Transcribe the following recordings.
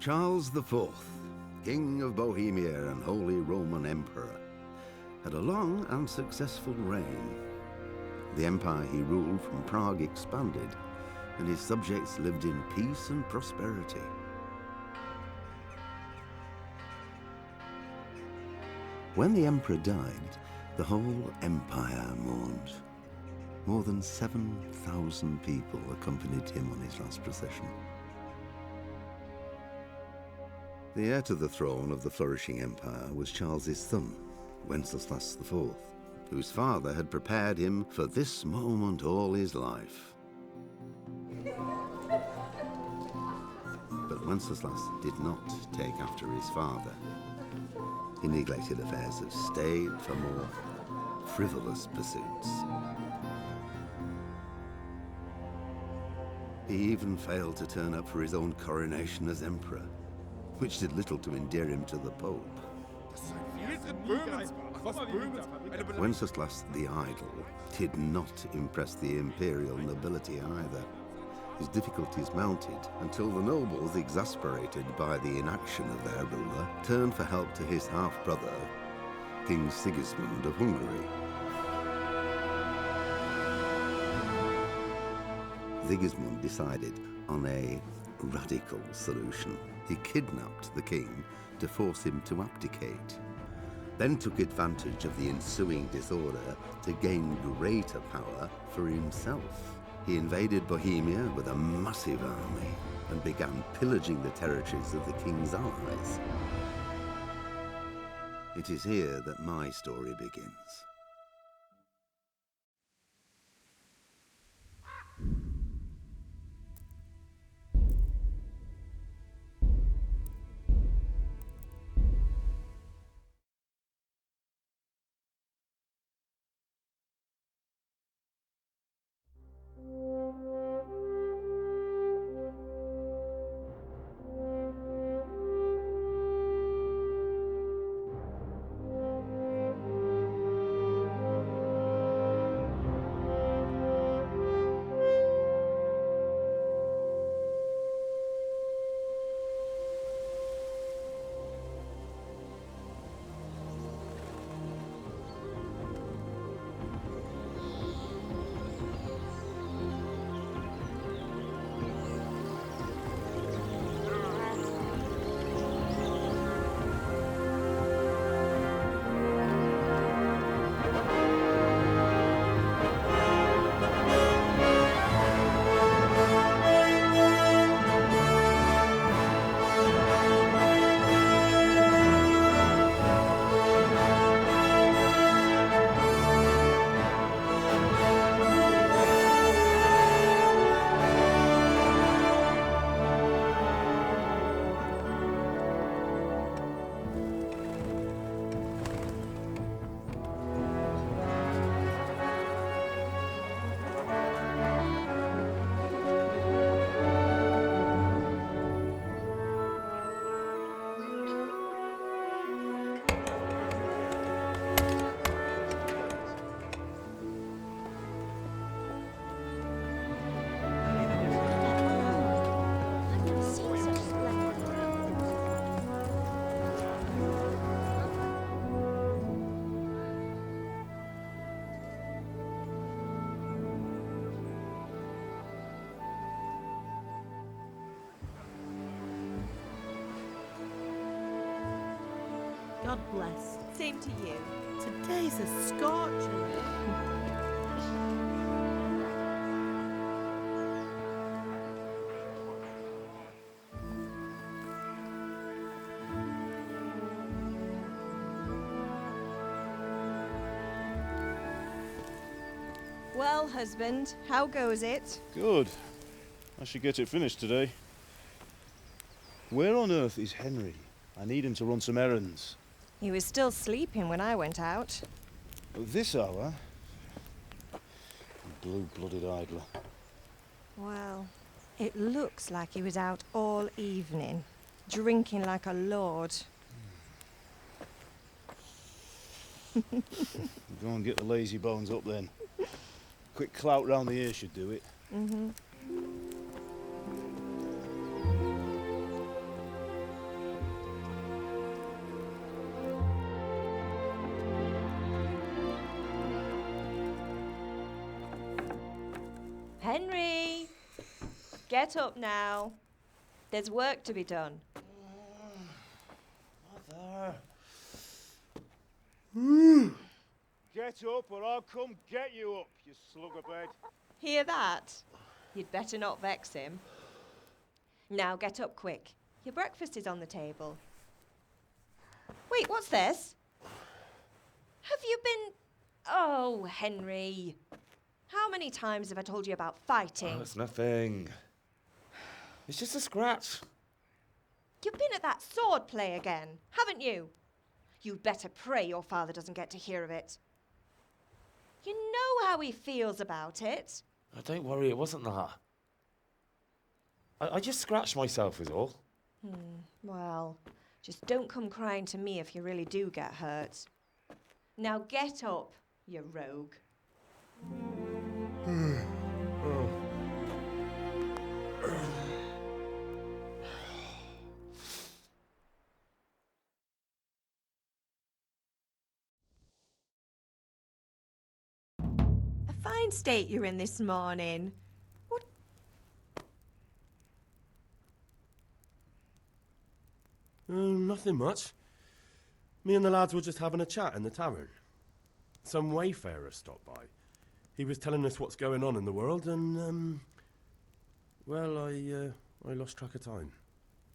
Charles IV, King of Bohemia and Holy Roman Emperor, had a long and successful reign. The empire he ruled from Prague expanded, and his subjects lived in peace and prosperity. When the emperor died, the whole empire mourned. More than 7,000 people accompanied him on his last procession. The heir to the throne of the flourishing empire was Charles's son, Wenceslas IV, whose father had prepared him for this moment all his life. But Wenceslas did not take after his father. He neglected affairs of state for more frivolous pursuits. He even failed to turn up for his own coronation as emperor, which did little to endear him to the Pope. Wenceslas the Idle did not impress the imperial nobility either. His difficulties mounted until the nobles, exasperated by the inaction of their ruler, turned for help to his half-brother, King Sigismund of Hungary. Sigismund decided on a radical solution. He kidnapped the king to force him to abdicate, then took advantage of the ensuing disorder to gain greater power for himself. He invaded Bohemia with a massive army and began pillaging the territories of the king's allies. It is here that my story begins. God bless. Same to you. Today's a scorcher. Well, husband, how goes it? Good. I should get it finished today. Where on earth is Henry? I need him to run some errands. He was still sleeping when I went out. At this hour? Blue-blooded idler. Well, it looks like he was out all evening, drinking like a lord. Go and get the lazy bones up then. Quick clout round the ear should do it. Mm-hmm. Henry! Get up now. There's work to be done. Mother. Get up or I'll come get you up, you slugabed. Hear that? You'd better not vex him. Now get up quick. Your breakfast is on the table. Wait, what's this? Have you been... Oh, Henry. How many times have I told you about fighting? Oh, it's nothing. It's just a scratch. You've been at that sword play again, haven't you? You'd better pray your father doesn't get to hear of it. You know how he feels about it. Oh, don't worry, it wasn't that. I just scratched myself is all. Well, just don't come crying to me if you really do get hurt. Now get up, you rogue. A fine state you're in this morning. What? Nothing much. Me and the lads were just having a chat in the tavern. Some wayfarer stopped by. He was telling us what's going on in the world and, well, I lost track of time.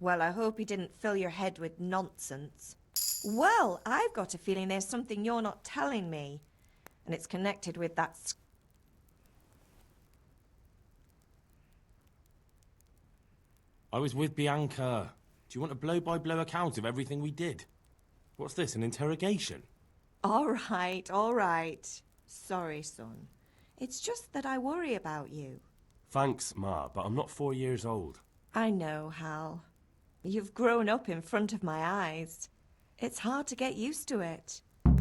Well, I hope he didn't fill your head with nonsense. Well, I've got a feeling there's something you're not telling me. And it's connected with that... I was with Bianca. Do you want a blow-by-blow account of everything we did? What's this, an interrogation? All right. Sorry, son. It's just that I worry about you. Thanks, Ma, but I'm not 4 years old. I know, Hal. You've grown up in front of my eyes. It's hard to get used to it. Do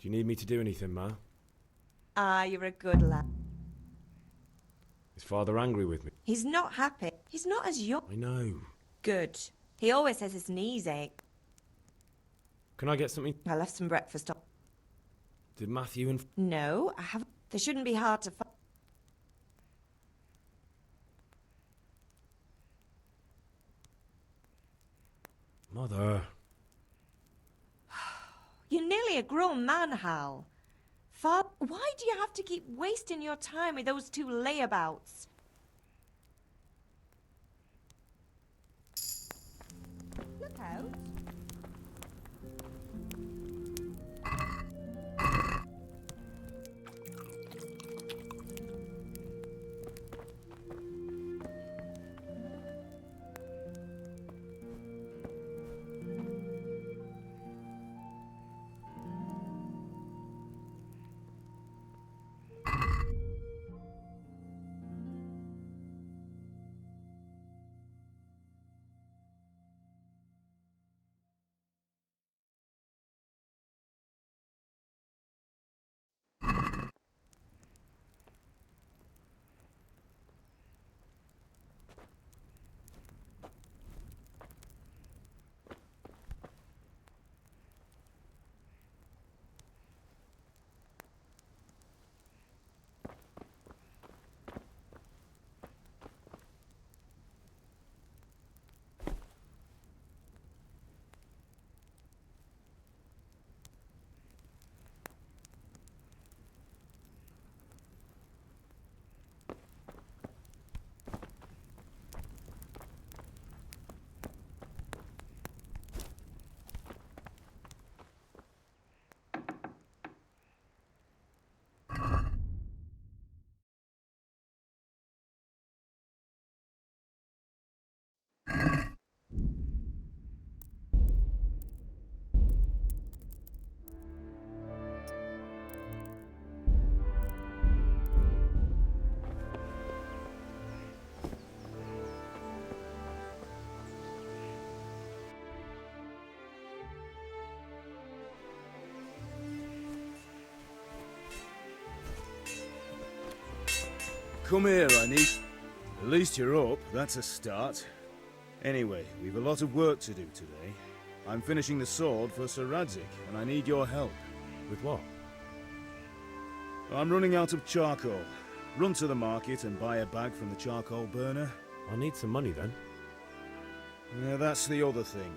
you need me to do anything, Ma? Ah, you're a good lad. Is Father angry with me? He's not happy. He's not as young. I know. Good. He always says his knees ache. Can I get something? I left some breakfast on. Did Matthew and... No, I haven't. They shouldn't be hard to find. Mother... You're nearly a grown man, Hal. Why do you have to keep wasting your time with those two layabouts? Look out. Come here, I need... At least you're up, that's a start. Anyway, we've a lot of work to do today. I'm finishing the sword for Sir Radzik, and I need your help. With what? I'm running out of charcoal. Run to the market and buy a bag from the charcoal burner. I need some money then. Yeah, that's the other thing.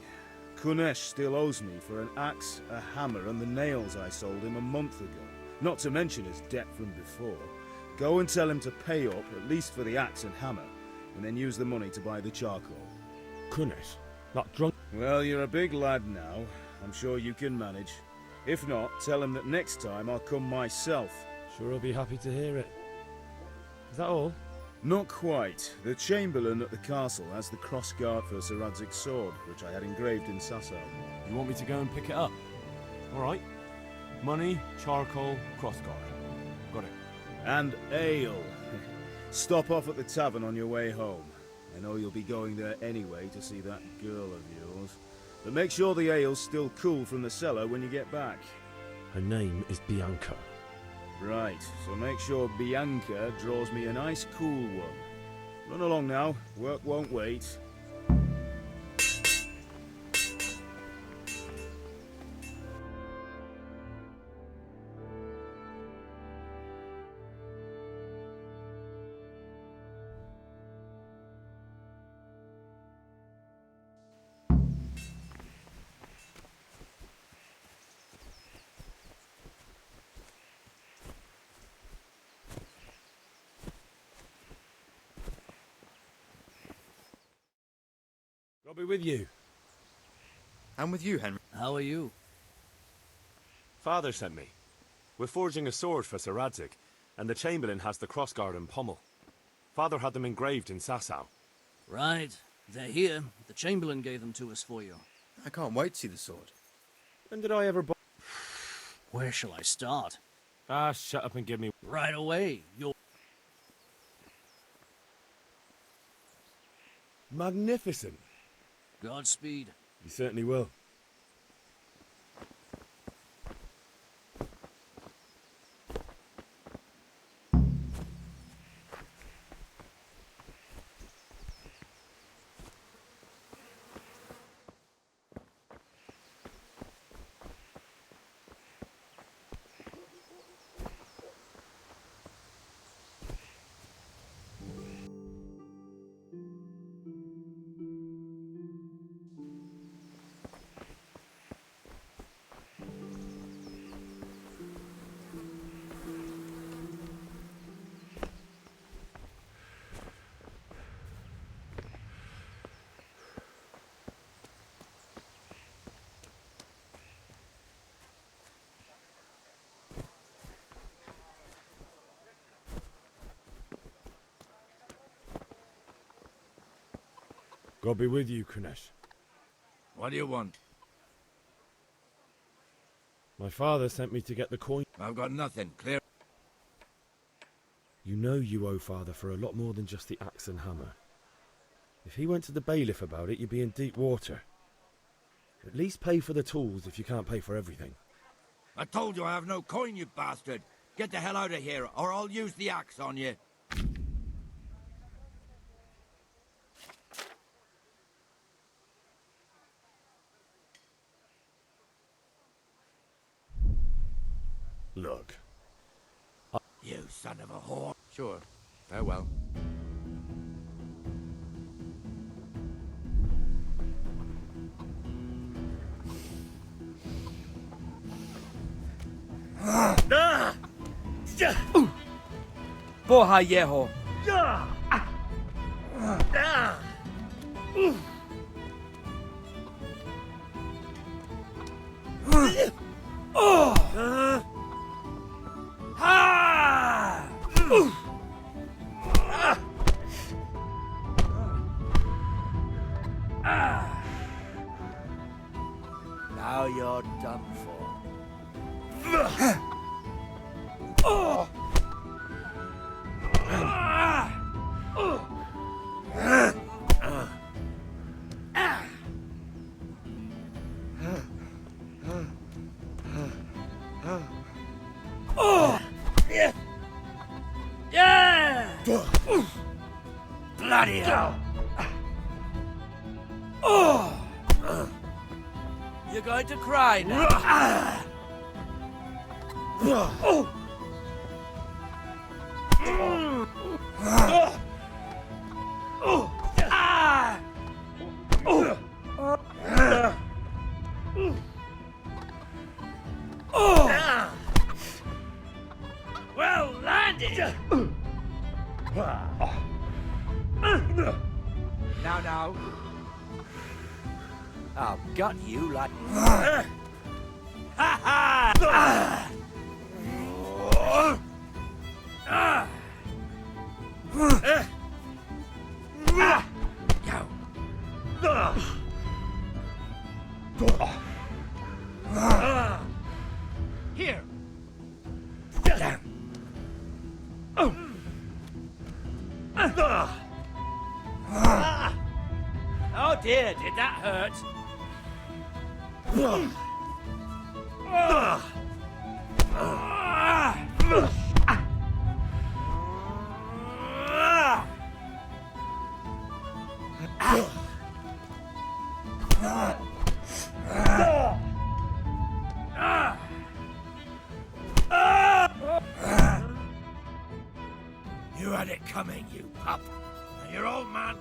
Kunesh still owes me for an axe, a hammer, and the nails I sold him a month ago. Not to mention his debt from before. Go and tell him to pay up, at least for the axe and hammer, and then use the money to buy the charcoal. Kunesh, that drunk. Well, you're a big lad now. I'm sure you can manage. If not, tell him that next time I'll come myself. Sure, I'll be happy to hear it. Is that all? Not quite. The Chamberlain at the castle has the crossguard for Sir Radzig's sword, which I had engraved in Sasau. You want me to go and pick it up? All right. Money, charcoal, crossguard. Got it. And ale. Stop off at the tavern on your way home. I know you'll be going there anyway to see that girl of yours. But make sure the ale's still cool from the cellar when you get back. Her name is Bianca. Right, so make sure Bianca draws me a nice cool one. Run along now, work won't wait. I'll be with you. I'm with you, Henry. How are you? Father sent me. We're forging a sword for Sir Radzig, and the Chamberlain has the crossguard and pommel. Father had them engraved in Sasau. Right. They're here. The Chamberlain gave them to us for you. I can't wait to see the sword. When did I ever buy... Where shall I start? Ah, shut up and give me... Right away. You'll... Magnificent. Godspeed. You certainly will. God be with you, Kunesh. What do you want? My father sent me to get the coin. I've got nothing. Clear. You know you owe Father for a lot more than just the axe and hammer. If he went to the bailiff about it, you'd be in deep water. At least pay for the tools if you can't pay for everything. I told you I have no coin, you bastard. Get the hell out of here, or I'll use the axe on you. Look. You son of a whore. Sure. Farewell. Boha yeho. Now you're done for. Bloody hell! You're going to cry now. Well landed! Now. I'll gut you like... Here! Oh dear, did that hurt? You had it coming, you pup. Now you're old man.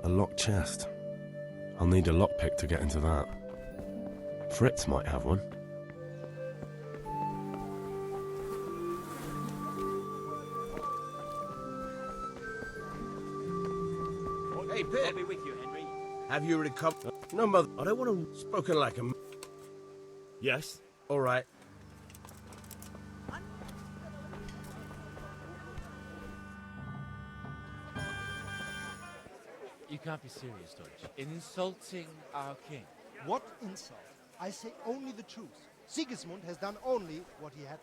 A locked chest. I'll need a lockpick to get into that. Fritz might have one. Hey, I'll Pip, be with you, Henry. have you recovered? No, mother. I don't want to... Spoken like a... Yes? All right. You can't be serious, Deutsch. Insulting our king. What insult? I say only the truth. Sigismund has done only what he had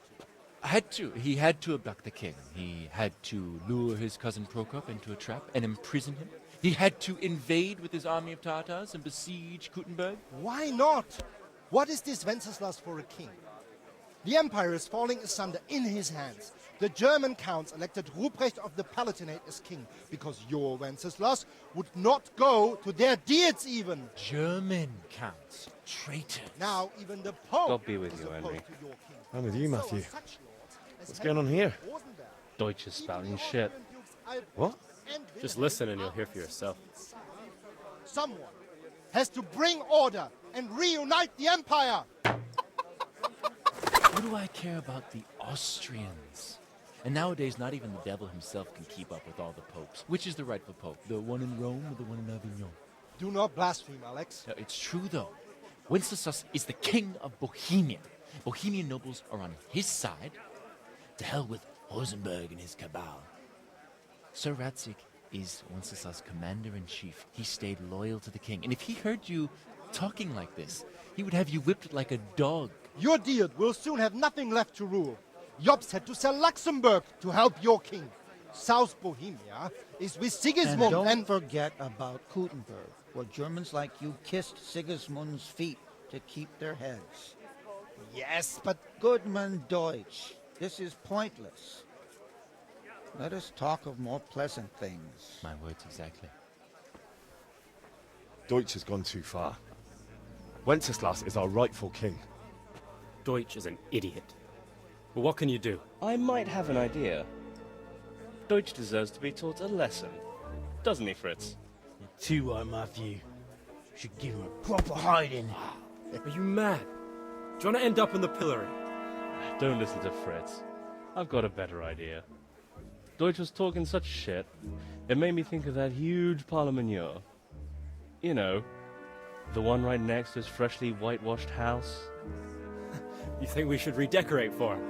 to. He had to abduct the king. He had to lure his cousin Prokop into a trap and imprison him. He had to invade with his army of Tatars and besiege Kuttenberg. Why not? What is this Wenceslas for a king? The empire is falling asunder in his hands. The German counts elected Ruprecht of the Palatinate as king because your Wenceslas would not go to their deeds even. German counts. Traitors. Now even the Pope God be with is you, opposed Henry. to your king. I'm with you, So are Matthew. such lords as What's going on here? Rosenberg, Deutsch is even spouting the shit. Austrian Dukes Albrecht What? and Just Wilhelm listen and you'll are hear for on yourself. Sigismund's side. Someone has to bring order and reunite the empire. What do I care about the Austrians? And nowadays, not even the devil himself can keep up with all the popes. Which is the rightful pope? The one in Rome or the one in Avignon? Do not blaspheme, Alex. No, it's true, though. Wenceslas is the king of Bohemia. Bohemian nobles are on his side. To hell with Rosenberg and his cabal. Sir Radzik is Wenceslas' commander-in-chief. He stayed loyal to the king. And if he heard you talking like this, he would have you whipped like a dog. Your deed will soon have nothing left to rule. Jobst had to sell Luxembourg to help your king. South Bohemia is with Sigismund And don't forget about Kuttenberg, where Germans like you kissed Sigismund's feet to keep their heads. Yes, but... Goodman Deutsch, this is pointless. Let us talk of more pleasant things. My words exactly. Deutsch has gone too far. Wenceslas is our rightful king. Deutsch is an idiot. But what can you do? I might have an idea. Deutsch deserves to be taught a lesson. Doesn't he, Fritz? You're too right, Matthew. Should give him a proper hiding. Are you mad? Do you want to end up in the pillory? Don't listen to Fritz. I've got a better idea. Deutsch was talking such shit, it made me think of that huge parliament. You know, the one right next to his freshly whitewashed house. You think we should redecorate for him?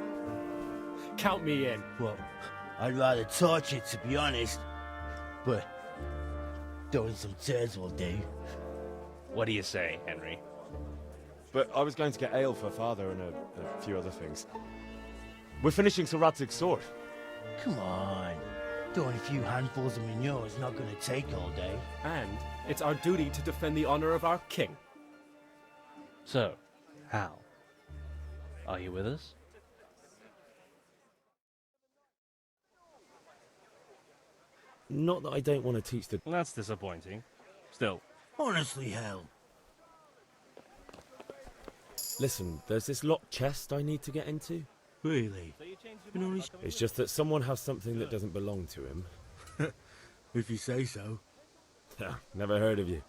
Count me in. Well, I'd rather torch it, to be honest. But throwing some turds will do. What do you say, Henry? But I was going to get ale for father and a few other things. We're finishing Sir Radzig's sword. Come on. Throwing a few handfuls of manure is not going to take all day. And it's our duty to defend the honor of our king. So, Hal, are you with us? Not that I don't want to teach the... That's disappointing. Still. Honestly, Hal. Listen, there's this locked chest I need to get into. Really? It's just that someone has something that doesn't belong to him. If you say so. Never heard of you.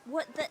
What the...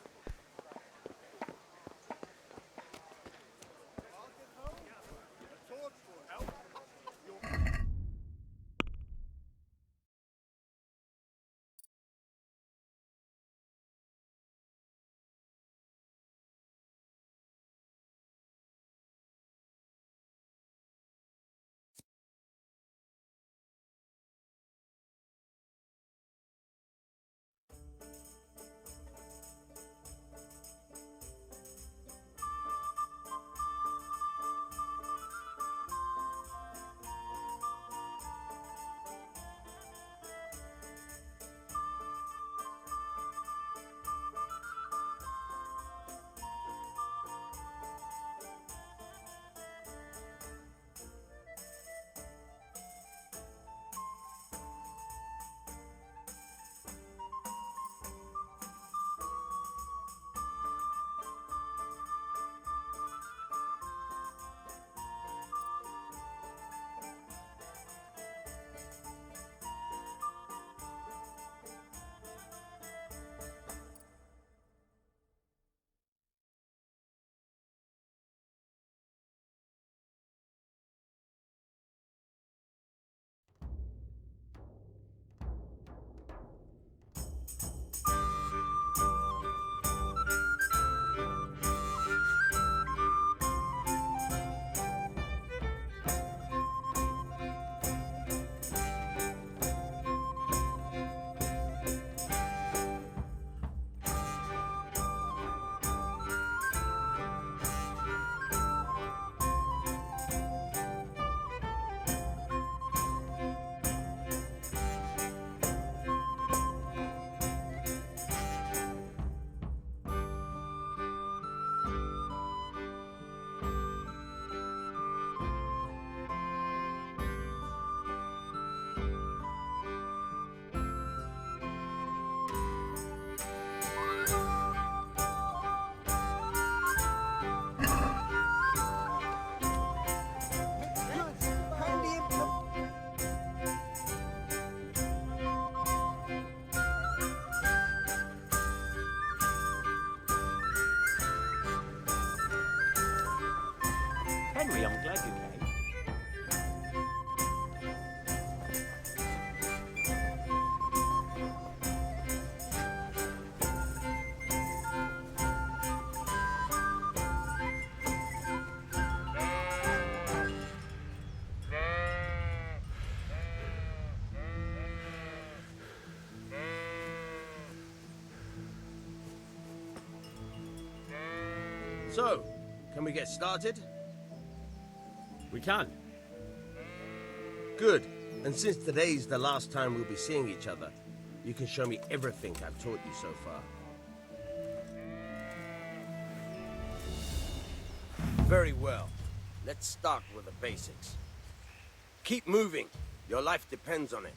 Henry, I'm glad you came. So, can we get started? We can. Good. And since today's the last time we'll be seeing each other, you can show me everything I've taught you so far. Very well. Let's start with the basics. Keep moving. Your life depends on it.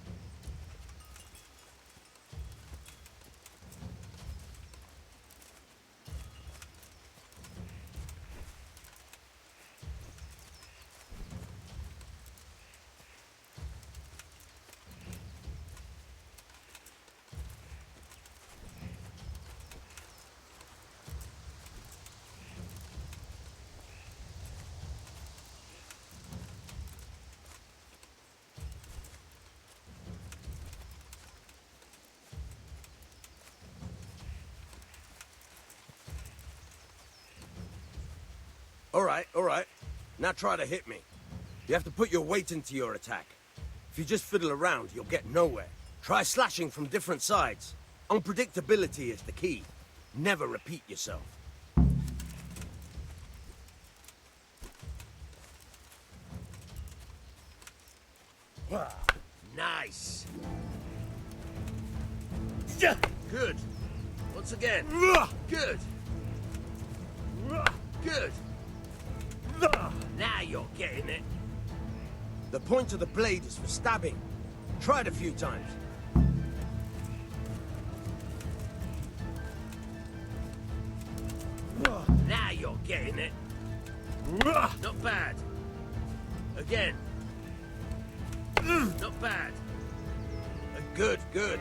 All right. Now try to hit me. You have to put your weight into your attack. If you just fiddle around, you'll get nowhere. Try slashing from different sides. Unpredictability is the key. Never repeat yourself. Nice. Good. Once again. Good. Good. Now you're getting it. The point of the blade is for stabbing. Try it a few times. Now you're getting it. Not bad. Again. Not bad. Good, good.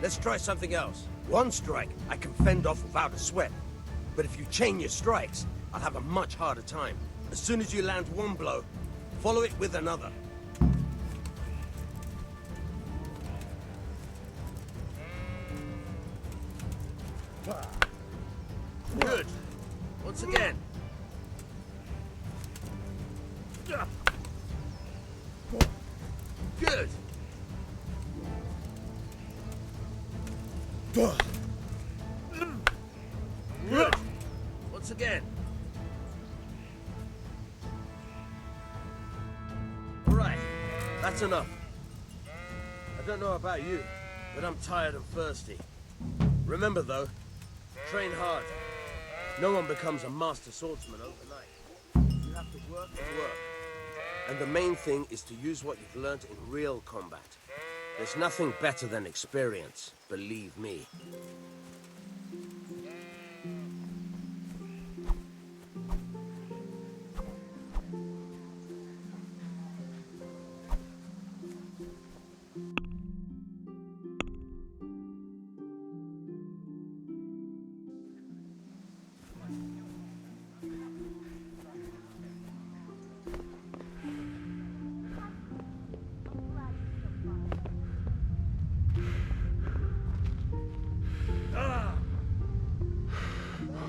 Let's try something else. One strike, I can fend off without a sweat. But if you chain your strikes, I'll have a much harder time. As soon as you land one blow, follow it with another. Good. Once again. Good. Good. Once again. All right. That's enough. I don't know about you, but I'm tired and thirsty. Remember, though, train hard. No one becomes a master swordsman overnight. You have to work and work. And the main thing is to use what you've learned in real combat. There's nothing better than experience, believe me.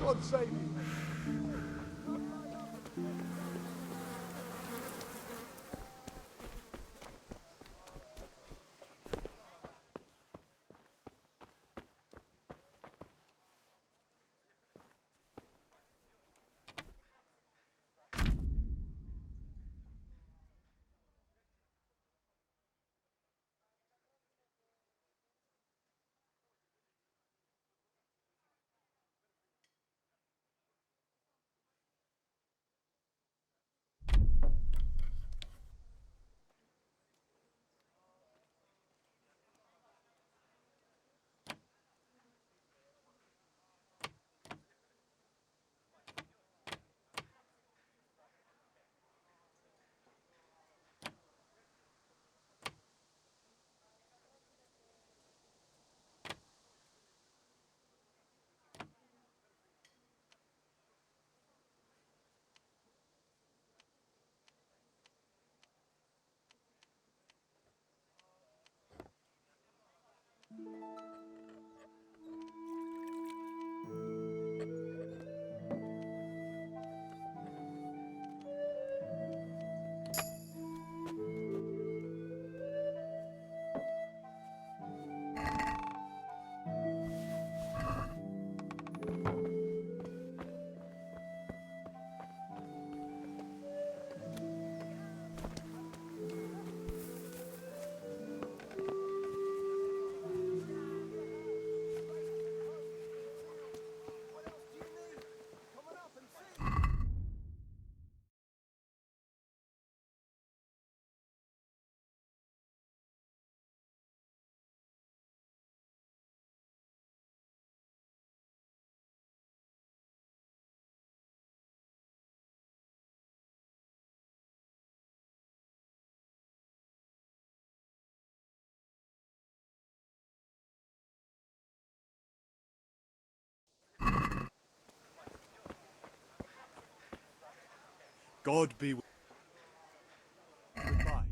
God save you. God be with you. Goodbye.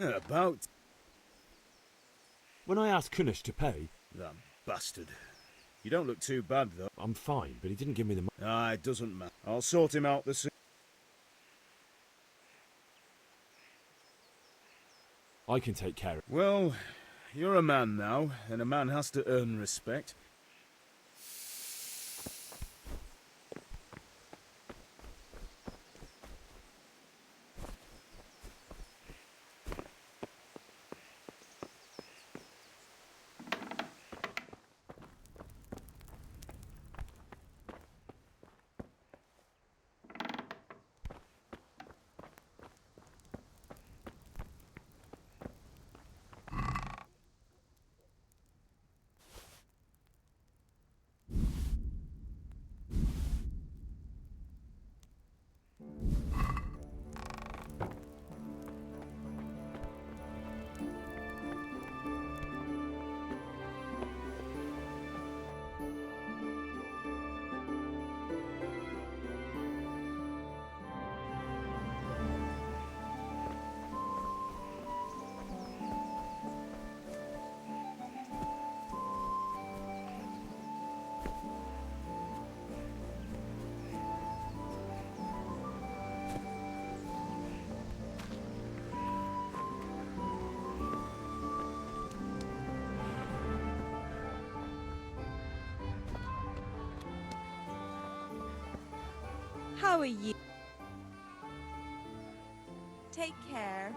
About... When I asked Kunish to pay... That bastard. You don't look too bad, though. I'm fine, but he didn't give me the money. Ah, it doesn't matter. I'll sort him out this... I can take care of it. Well, you're a man now, and a man has to earn respect. How are you? Take care.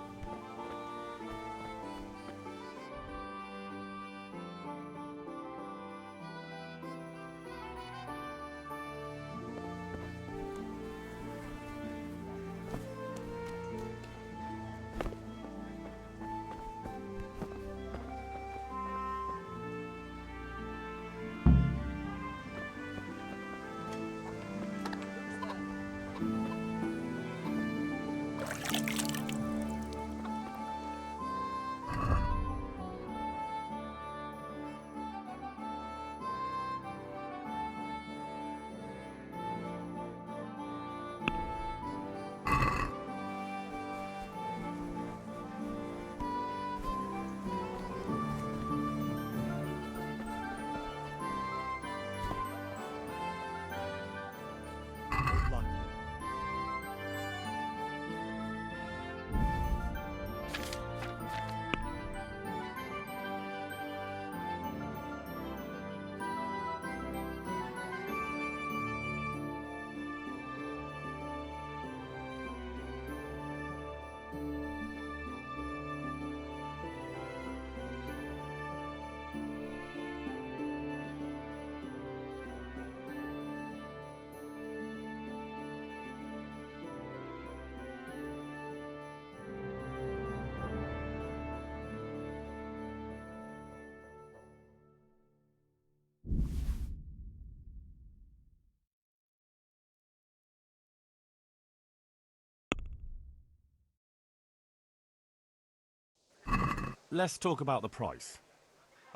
Let's talk about the price.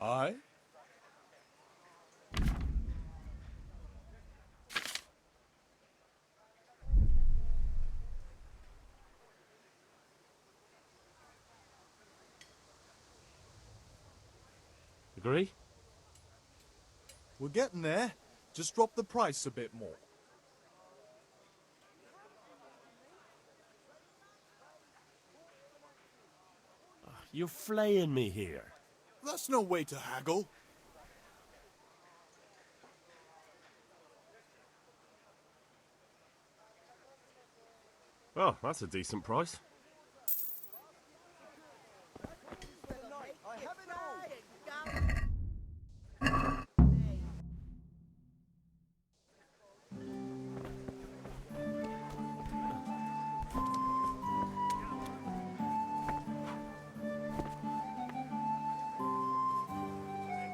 Aye? Agree? We're getting there. Just drop the price a bit more. You're flaying me here. That's no way to haggle. Oh, that's a decent price.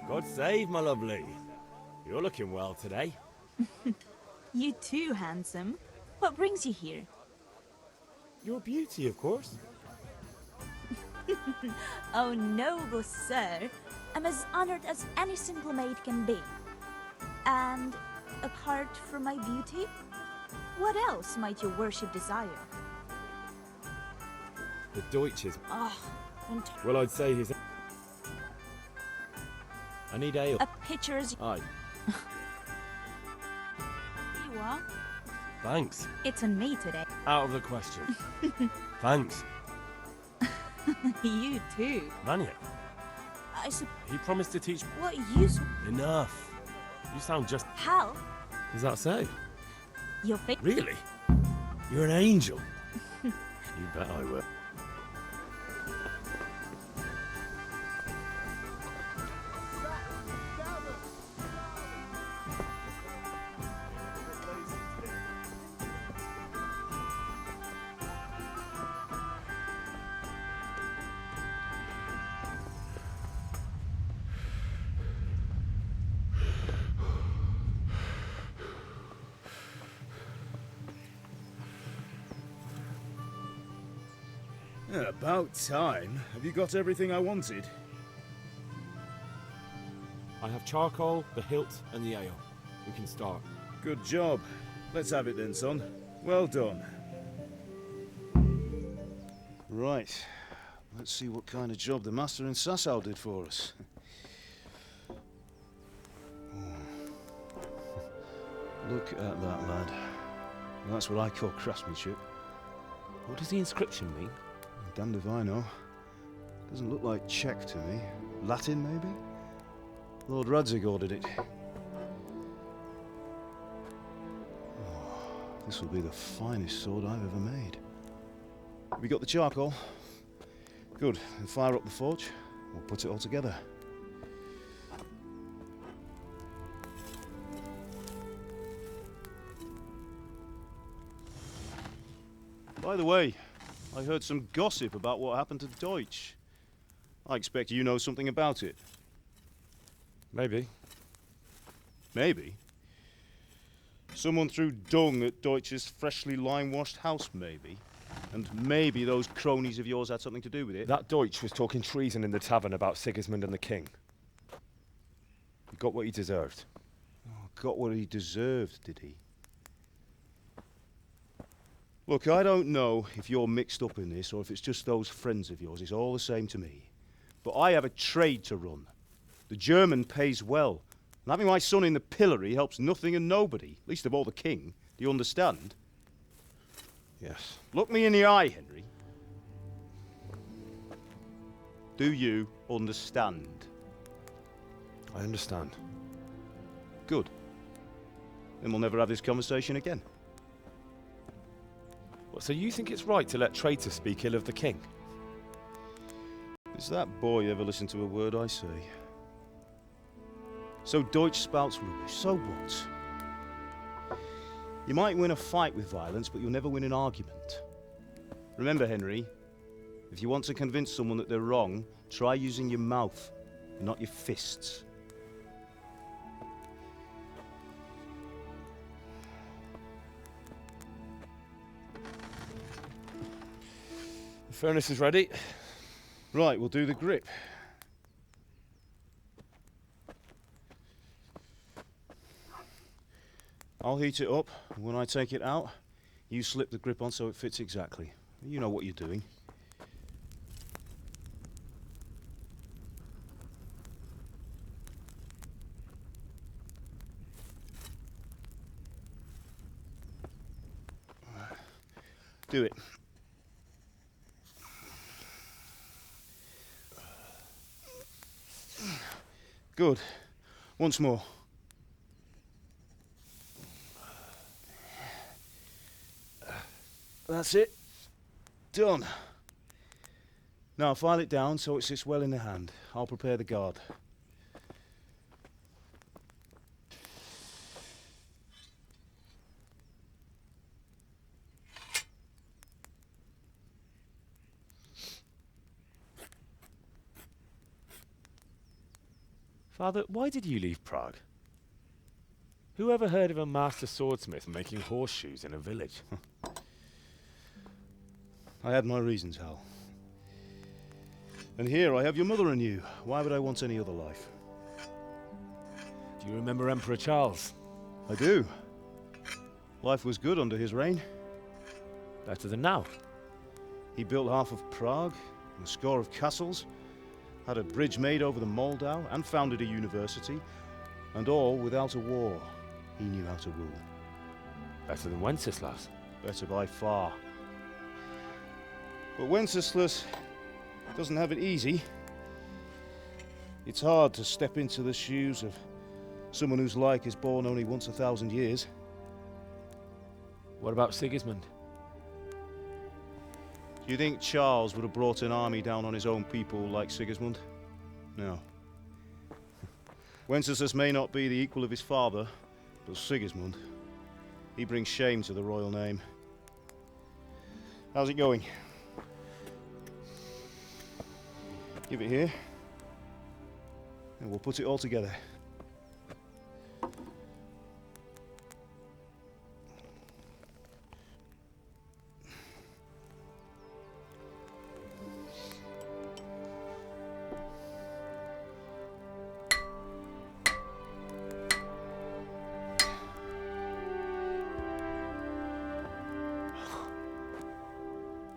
God save, my lovely. You're looking well today. You too, handsome. What brings you here? Your beauty, of course. Oh, noble sir. I'm as honored as any simple maid can be. And apart from my beauty, what else might your worship desire? The Deutsches. Oh, Well, I'd say he's... I need ale. A pitcher's... Aye. You are? Thanks. It's on me today. Out of the question. Thanks. You too. Vanya, I sup... he promised to teach... What use... Enough. You sound just... Hal? Is that so? Your face... Really? You're an angel. You bet I will. Yeah, about time. Have you got everything I wanted? I have charcoal, the hilt, and the ale. We can start. Good job. Let's have it then, son. Well done. Right. Let's see what kind of job the master in Sasau did for us. Look at that, lad. That's what I call craftsmanship. What does the inscription mean? Damned if I know. Doesn't look like Czech to me. Latin, maybe? Lord Radzig ordered it. Oh, this will be the finest sword I've ever made. Have you got the charcoal? Good. Then fire up the forge. We'll put it all together. By the way, I heard some gossip about what happened to Deutsch. I expect you know something about it. Maybe. Maybe? Someone threw dung at Deutsch's freshly lime-washed house, maybe? And maybe those cronies of yours had something to do with it? That Deutsch was talking treason in the tavern about Sigismund and the king. He got what he deserved. Oh, got what he deserved, did he? Look, I don't know if you're mixed up in this or if it's just those friends of yours. It's all the same to me. But I have a trade to run. The German pays well. And having my son in the pillory helps nothing and nobody, least of all the king. Do you understand? Yes. Look me in the eye, Henry. Do you understand? I understand. Good. Then we'll never have this conversation again. What, so you think it's right to let traitors speak ill of the king? Does that boy ever listen to a word I say? So Deutsch spouts rubbish, so what? You might win a fight with violence, but you'll never win an argument. Remember, Henry, if you want to convince someone that they're wrong, try using your mouth, not your fists. The furnace is ready. Right, we'll do the grip. I'll heat it up, and when I take it out, you slip the grip on so it fits exactly. You know what you're doing. Do it. Good. Once more. That's it. Done. Now file it down so it sits well in the hand. I'll prepare the guard. Father, why did you leave Prague? Who ever heard of a master swordsmith making horseshoes in a village? I had my reasons, Hal. And here I have your mother and you. Why would I want any other life? Do you remember Emperor Charles? I do. Life was good under his reign. Better than now. He built half of Prague. and a score of castles, had a bridge made over the Moldau, and founded a university, and all without a war. He knew how to rule. Better than Wenceslas. Better by far. But Wenceslas doesn't have it easy. It's hard to step into the shoes of someone whose like is born only once 1,000 years. What about Sigismund? Do you think Charles would have brought an army down on his own people like Sigismund? No. Wenceslas may not be the equal of his father, but Sigismund, he brings shame to the royal name. How's it going? Give it here, and we'll put it all together.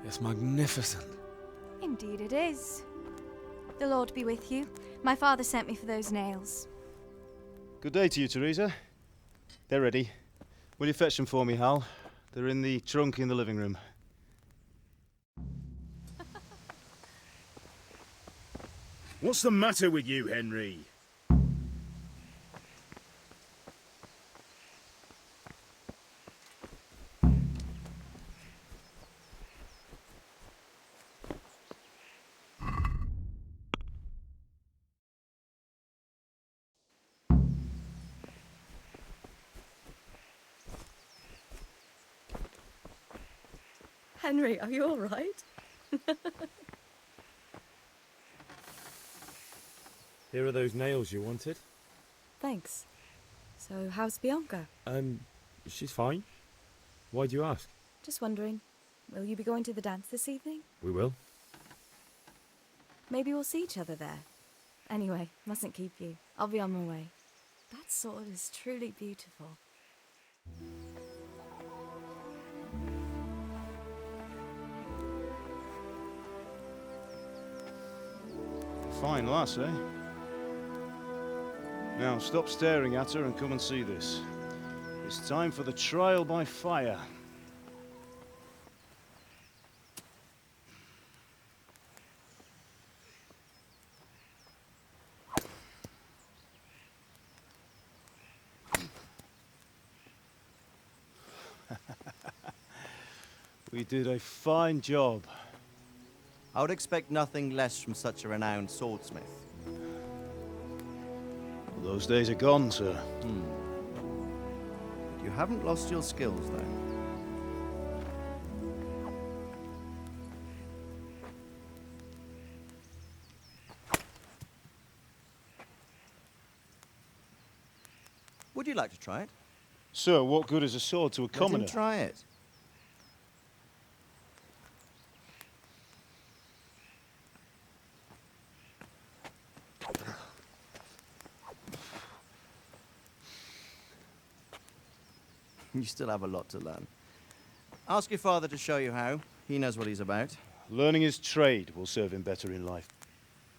It's magnificent. Indeed it is. The Lord be with you. My father sent me for those nails. Good day to you, Teresa. They're ready. Will you fetch them for me, Hal? They're in the trunk in the living room. What's the matter with you, Henry? Henry, are you all right? Here are those nails you wanted. Thanks. So, how's Bianca? She's fine. Why do you ask? Just wondering, will you be going to the dance this evening? We will. Maybe we'll see each other there. Anyway, mustn't keep you. I'll be on my way. That sword is truly beautiful. Fine lass, eh? Now, stop staring at her and come and see this. It's time for the trial by fire. We did a fine job. I would expect nothing less from such a renowned swordsmith. Well, those days are gone, sir. You haven't lost your skills, though. Would you like to try it? Sir, what good is a sword to a commoner? Let him try it. You still have a lot to learn. Ask your father to show you how. He knows what he's about. Learning his trade will serve him better in life,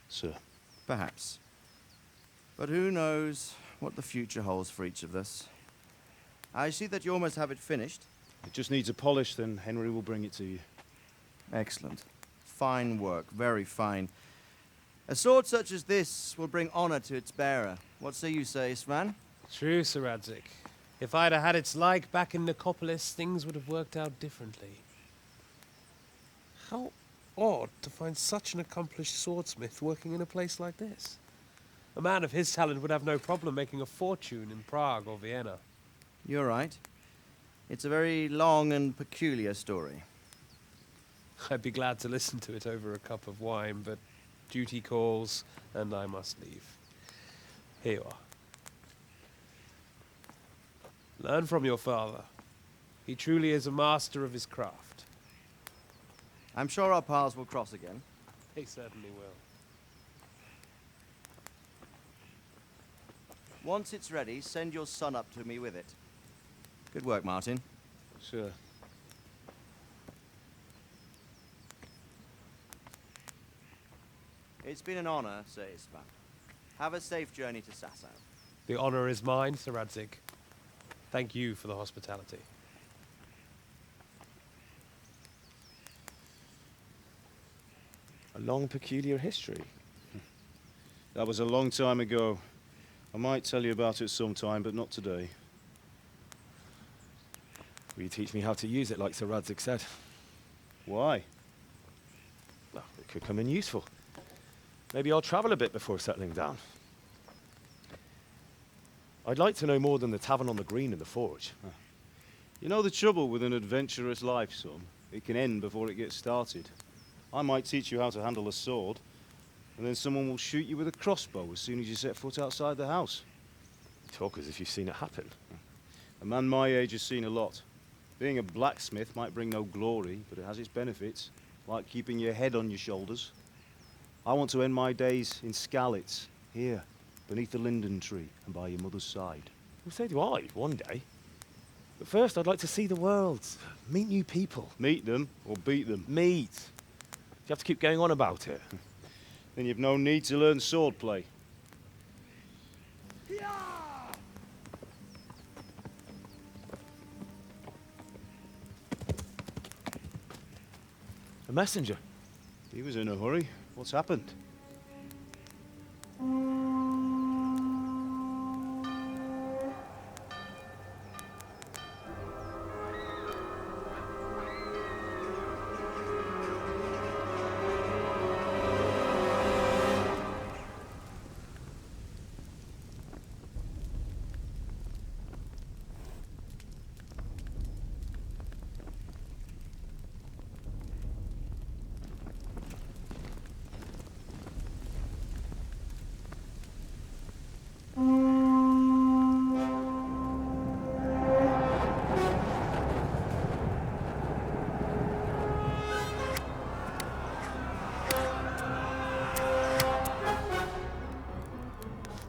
sir. Perhaps. But who knows what the future holds for each of us. I see that you almost have it finished. It just needs a polish, then Henry will bring it to you. Excellent. Fine work, very fine. A sword such as this will bring honor to its bearer. What say you, Svan? True, Sir Radzik. If I'd have had its like back in Nicopolis, things would have worked out differently. How odd to find such an accomplished swordsmith working in a place like this. A man of his talent would have no problem making a fortune in Prague or Vienna. You're right. It's a very long and peculiar story. I'd be glad to listen to it over a cup of wine, but duty calls, and I must leave. Here you are. Learn from your father. He truly is a master of his craft. I'm sure our paths will cross again. He certainly will. Once it's ready, send your son up to me with it. Good work, Martin. Sure. It's been an honor, Sir Ispan. Have a safe journey to Sasau. The honor is mine, Sir Radzig. Thank you for the hospitality. A long, peculiar history. That was a long time ago. I might tell you about it sometime, but not today. Will you teach me how to use it like Sir Radzig said? Why? Well, it could come in useful. Maybe I'll travel a bit before settling down. I'd like to know more than the tavern on the green and the forge. You know the trouble with an adventurous life, son? It can end before it gets started. I might teach you how to handle a sword, and then someone will shoot you with a crossbow as soon as you set foot outside the house. You talk as if you've seen it happen. A man my age has seen a lot. Being a blacksmith might bring no glory, but it has its benefits, like keeping your head on your shoulders. I want to end my days in Skalitz, here, beneath the linden tree and by your mother's side. Well, so do I, one day. But first, I'd like to see the world, meet new people. Meet them or beat them? Meet. You have to keep going on about it. Then you've no need to learn swordplay. A messenger. He was in a hurry. What's happened?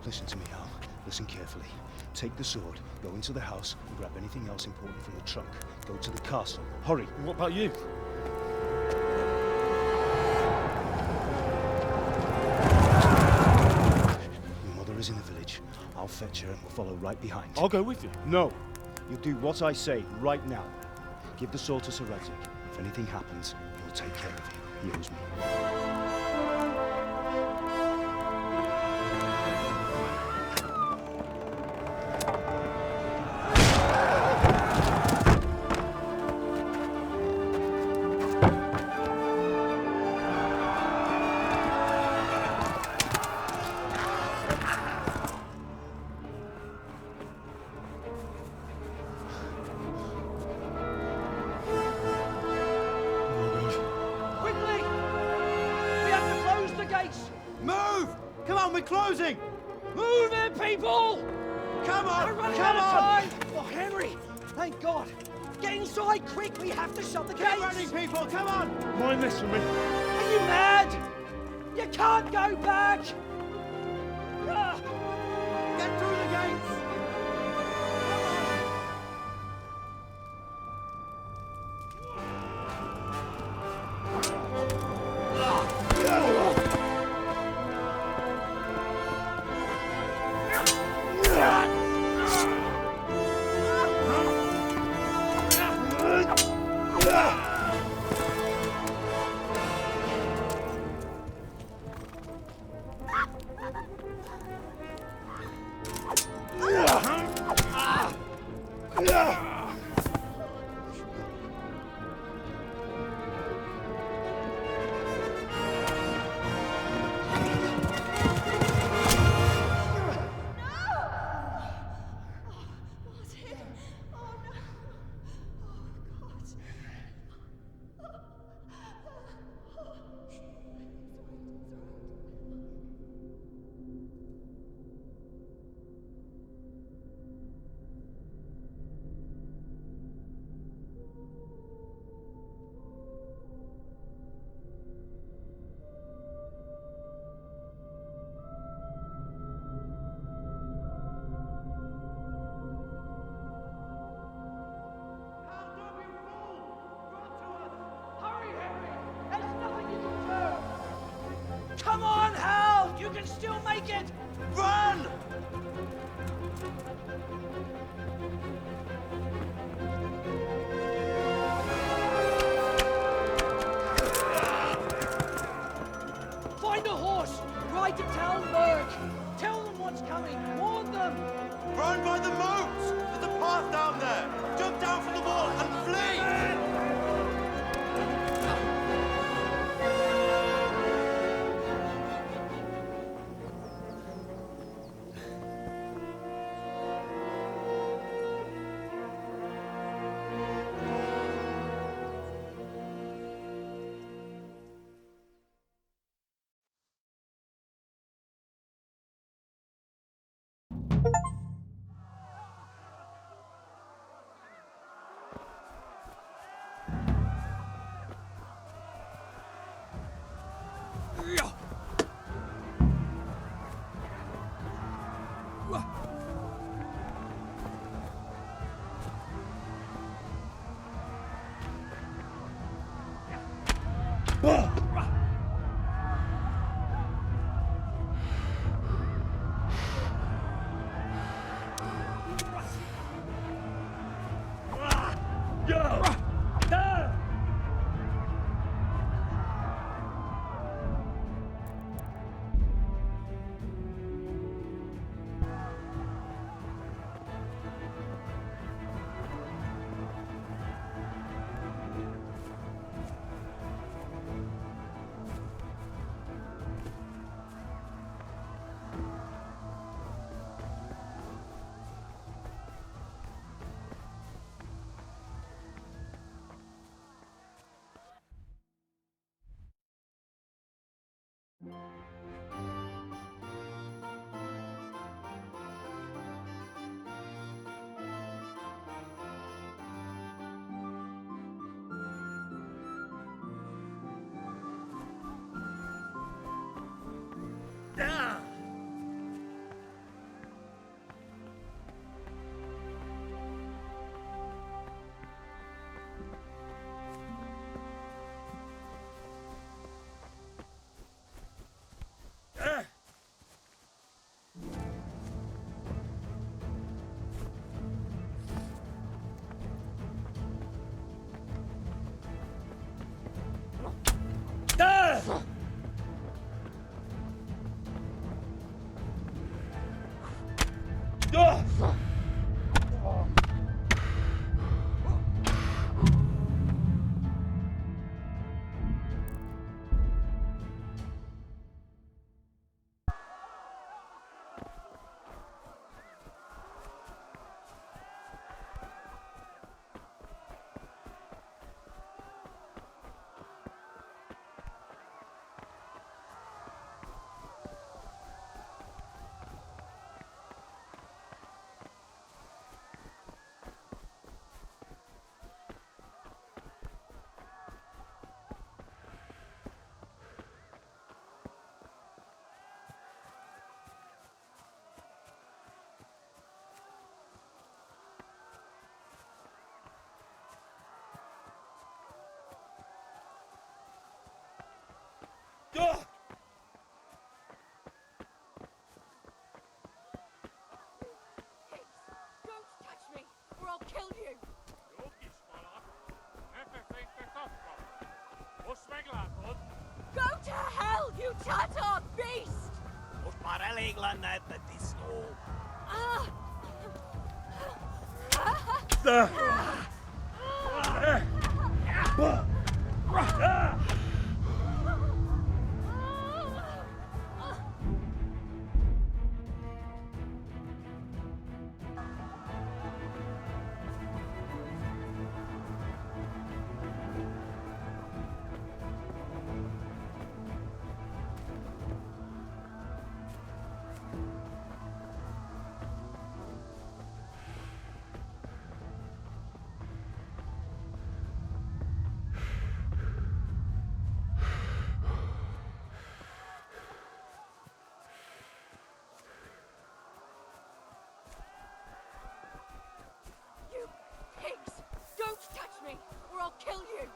Listen to me, Al. Listen carefully. Take the sword, go into the house, and grab anything else important from the trunk. Go to the castle. Hurry! And what about you? Your mother is in the village. I'll fetch her and we'll follow right behind. I'll go with you. No! You'll do what I say right now. Give the sword to Sir Radzig. If anything happens, he'll take care of you. He owes me. Move! Come on, we're closing! Move it, people! Come on! We're running Come out of on! time! Oh, Henry! Thank God! Get inside, quick! We have to shut the gates! Keep running, people! Come on! Mind this for me. Are you mad? You can't go back! Ah! Get through the gates! Find a horse! Ride to Talmberg! Tell them what's coming! Warn them! Run by the moat! There's a path down there! Jump down from the wall and flee! Kill you! Go to hell, you Tatar beast! Kill you!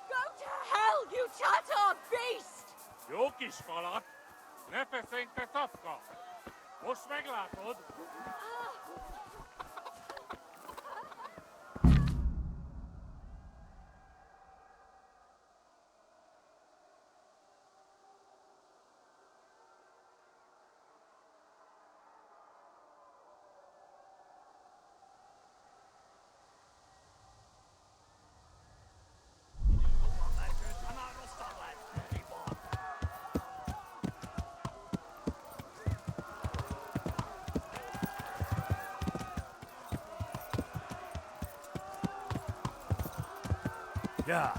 Go to hell, you Tatar beast! Jó kis kalat, ne feszénj te szapka! Most meglátod! Yeah.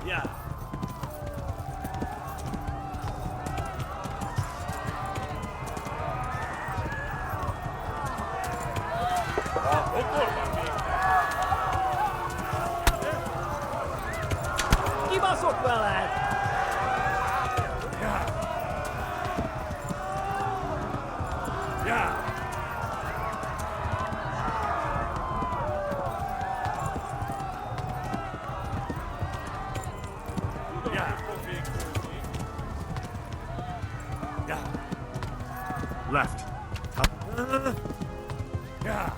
Yeah. Kibaszott veled! Yeah. Left. Yeah.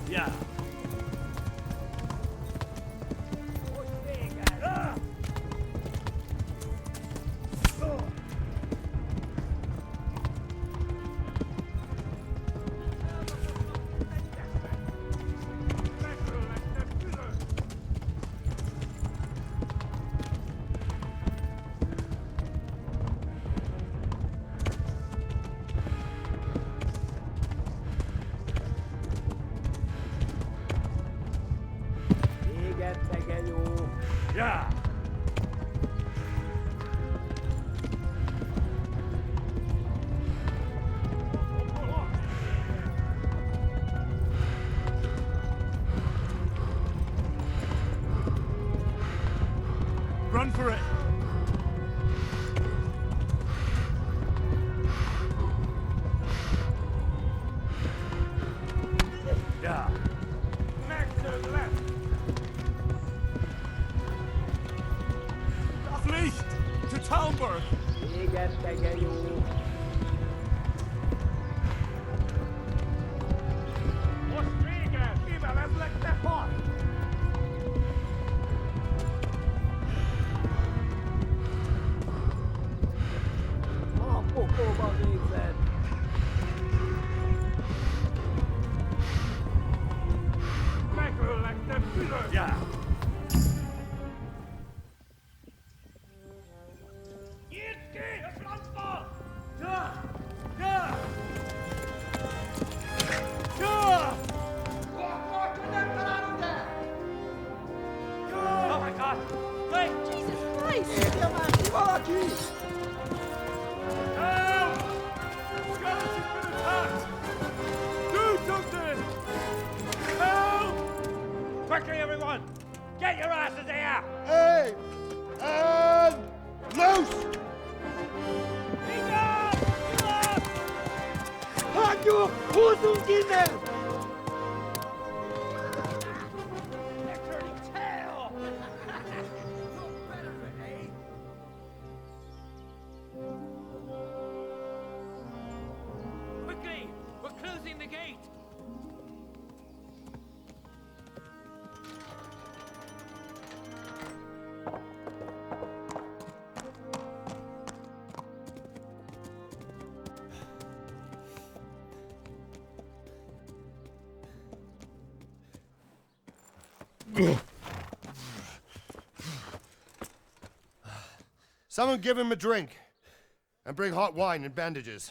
Yeah. Yeah. Run for it. Yeah. Next to the left! Flee to Talmberg. Ostriga! Iba, let's let that part! Yeah. Oh my god! Wait! Jesus Christ! Do something! Help! Quickly, everyone! Get your asses here! Hey! And loose! Hanyo! Húzzunk innen! They're turning tail! Quickly! We're closing the gate! Someone give him a drink. And bring hot wine and bandages.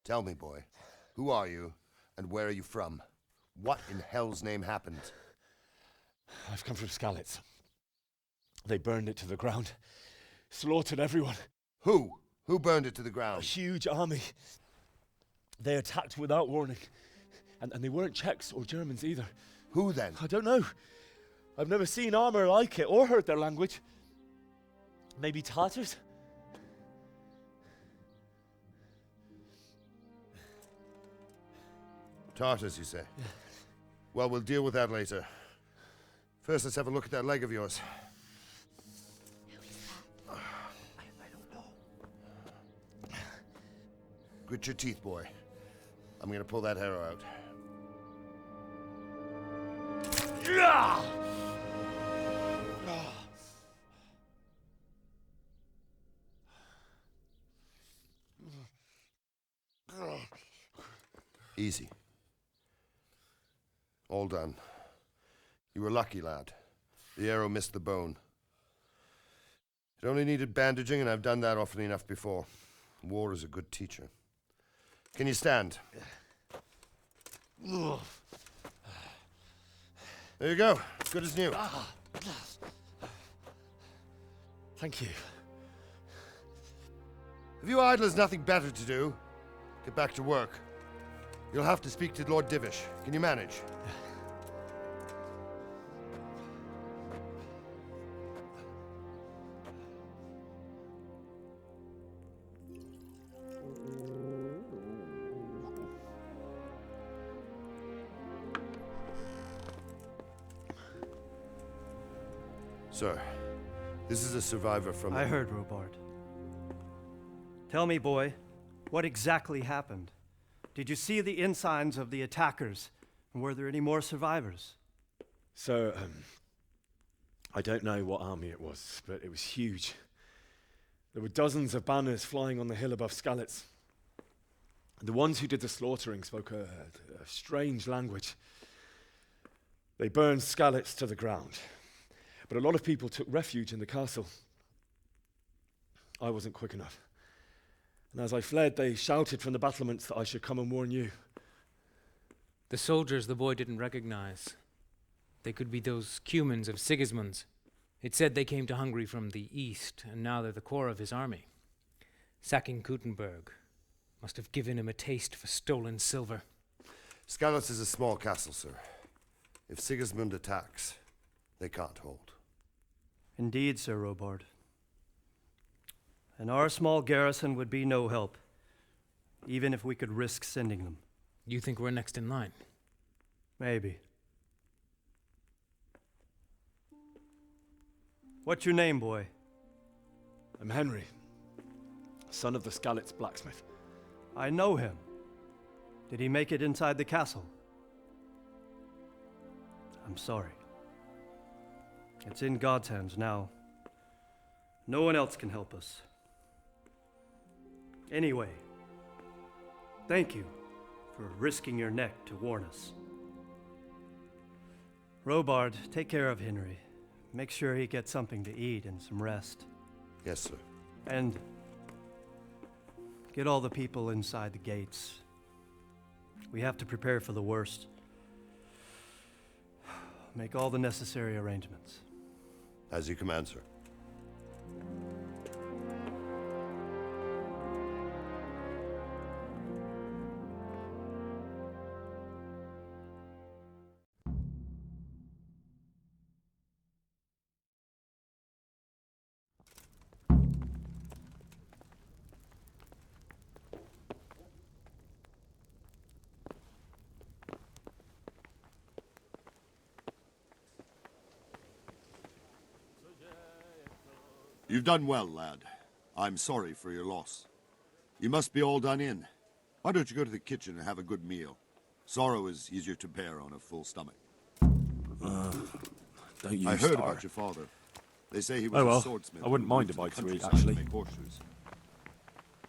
Tell me, boy, who are you, and where are you from? What in hell's name happened? I've come from Skalitz. They burned it to the ground. Slaughtered everyone. Who? Who burned it to the ground? A huge army. They attacked without warning. And they weren't Czechs or Germans either. Who then? I don't know. I've never seen armor like it or heard their language. Maybe Tatars? Tartars, you say? Yeah. Well, we'll deal with that later. First, let's have a look at that leg of yours. I don't know. Grit your teeth, boy. I'm gonna pull that arrow out. Easy. All done. You were lucky, lad. The arrow missed the bone. It only needed bandaging, and I've done that often enough before. War is a good teacher. Can you stand? There you go. Good as new. Thank you. If you idlers nothing better to do, get back to work. You'll have to speak to Lord Divish. Can you manage? Sir, this is a survivor from... I heard, Robard. Tell me, boy, what exactly happened? Did you see the ensigns of the attackers? And were there any more survivors? So, I don't know what army it was, but it was huge. There were dozens of banners flying on the hill above Skalitz. The ones who did the slaughtering spoke a strange language. They burned Skalitz to the ground. But a lot of people took refuge in the castle. I wasn't quick enough. And as I fled, they shouted from the battlements that I should come and warn you. The soldiers the boy didn't recognize. They could be those Cumans of Sigismund's. It said they came to Hungary from the east, and now they're the core of his army. Sacking Gutenberg must have given him a taste for stolen silver. Skalitz is a small castle, sir. If Sigismund attacks, they can't hold. Indeed, Sir Robard. And our small garrison would be no help, even if we could risk sending them. You think we're next in line? Maybe. What's your name, boy? I'm Henry, son of the Skalitz blacksmith. I know him. Did he make it inside the castle? I'm sorry. It's in God's hands now. No one else can help us. Anyway, thank you for risking your neck to warn us. Robard, take care of Henry. Make sure he gets something to eat and some rest. Yes, sir. And get all the people inside the gates. We have to prepare for the worst. Make all the necessary arrangements. As you command, sir. You've done well, lad. I'm sorry for your loss. You must be all done in. Why don't you go to the kitchen and have a good meal? Sorrow is easier to bear on a full stomach. Don't you I heard start. about your father. They say he was Oh well, a swordsmith. I wouldn't who mind moved a to the bite to eat, countryside actually. make horseshoes.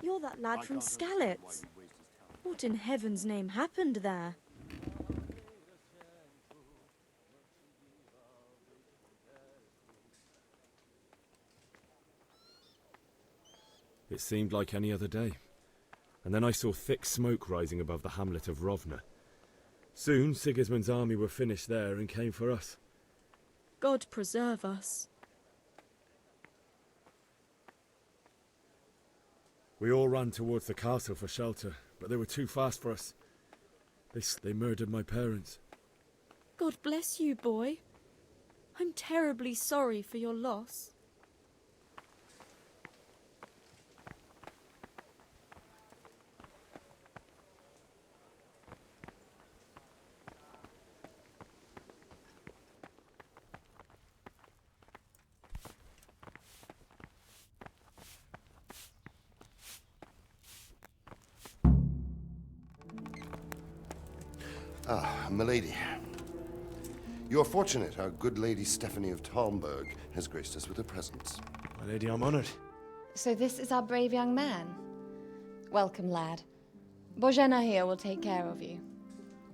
You're that lad from Skalitz. What in heaven's name happened there? It seemed like any other day. And then I saw thick smoke rising above the hamlet of Rovna. Soon Sigismund's army were finished there and came for us. God preserve us. We all ran towards the castle for shelter, but they were too fast for us. They murdered my parents. God bless you, boy. I'm terribly sorry for your loss. Ah, milady. You're fortunate our good lady Stephanie of Talmberg has graced us with her presence. My lady, I'm honored. So this is our brave young man. Welcome, lad. Bozhena here will take care of you.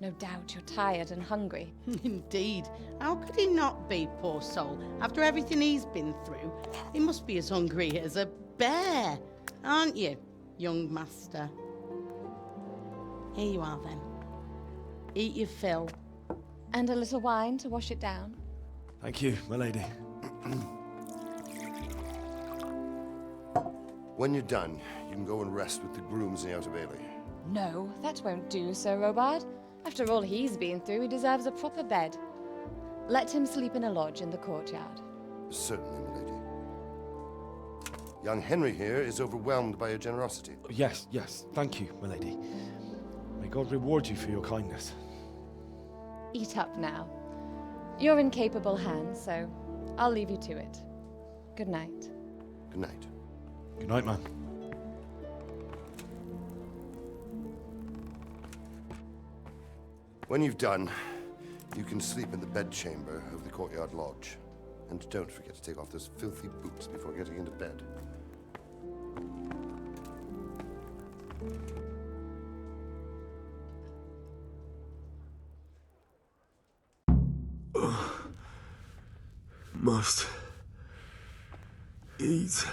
No doubt you're tired and hungry. Indeed. How could he not be, poor soul? After everything he's been through, he must be as hungry as a bear, aren't you, young master? Here you are, then. Eat your fill. And a little wine to wash it down. Thank you, my lady. When you're done, you can go and rest with the grooms in the Outer Bailey. No, that won't do, Sir Robard. After all he's been through, he deserves a proper bed. Let him sleep in a lodge in the courtyard. Certainly, milady. Young Henry here is overwhelmed by your generosity. Yes, thank you, my lady. May God reward you for your kindness. Eat up now. You're in capable hands, so I'll leave you to it. Good night. Good night. Good night, man. When you've done, you can sleep in the bedchamber of the courtyard lodge. And don't forget to take off those filthy boots before getting into bed. Must eat.